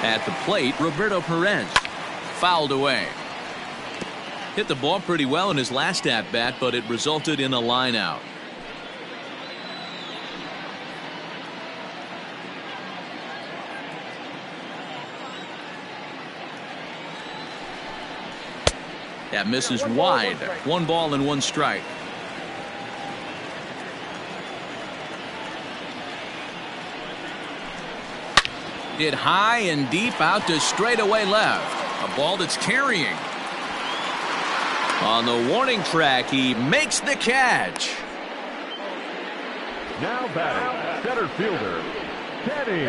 [SPEAKER 1] At the plate, Roberto Perez. Fouled away. Hit the ball pretty well in his last at-bat, but it resulted in a line out. That misses wide. 1 ball and 1 strike. Hit high and deep out to straightaway left. A ball that's carrying. On the warning track, he makes the catch.
[SPEAKER 3] Now batting, center fielder, Kenny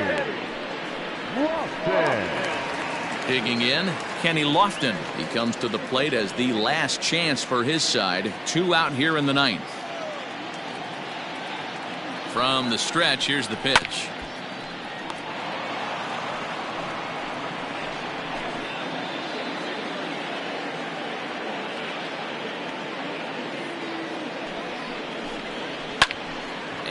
[SPEAKER 3] Lofton.
[SPEAKER 1] Digging in, Kenny Lofton. He comes to the plate as the last chance for his side. 2 out here in the 9th. From the stretch, here's the pitch.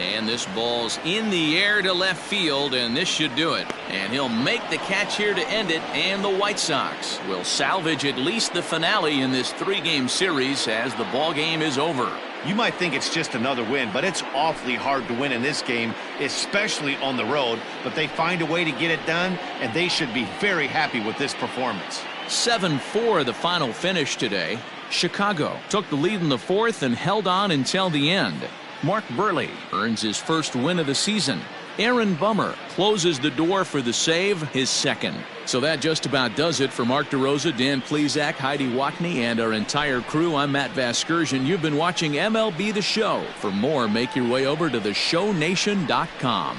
[SPEAKER 1] And this ball's in the air to left field, and this should do it. And he'll make the catch here to end it, and the White Sox will salvage at least the finale in this 3-game series as the ball game is over.
[SPEAKER 2] You might think it's just another win, but it's awfully hard to win in this game, especially on the road. But they find a way to get it done, and they should be very happy with this performance.
[SPEAKER 1] 7-4 the final finish today. Chicago took the lead in the 4th and held on until the end. Mark Burley earns his first win of the season. Aaron Bummer closes the door for the save, his second. So that just about does it for Mark DeRosa, Dan Plesac, Heidi Watney, and our entire crew. I'm Matt Vasgersian. You've been watching MLB The Show. For more, make your way over to theshownation.com.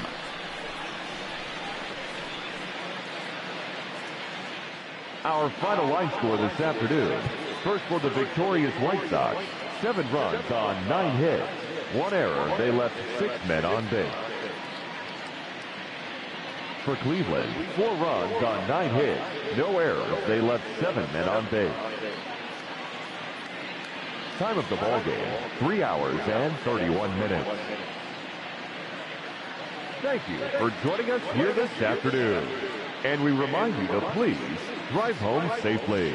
[SPEAKER 3] Our final line score this afternoon. First for the victorious White Sox, 7 runs on 9 hits. 1 error. They left 6 men on base. For Cleveland, 4 runs on 9 hits. No errors. They left 7 men on base. Time of the ball game, 3 hours and 31 minutes. Thank you for joining us here this afternoon. And we remind you to please drive home safely.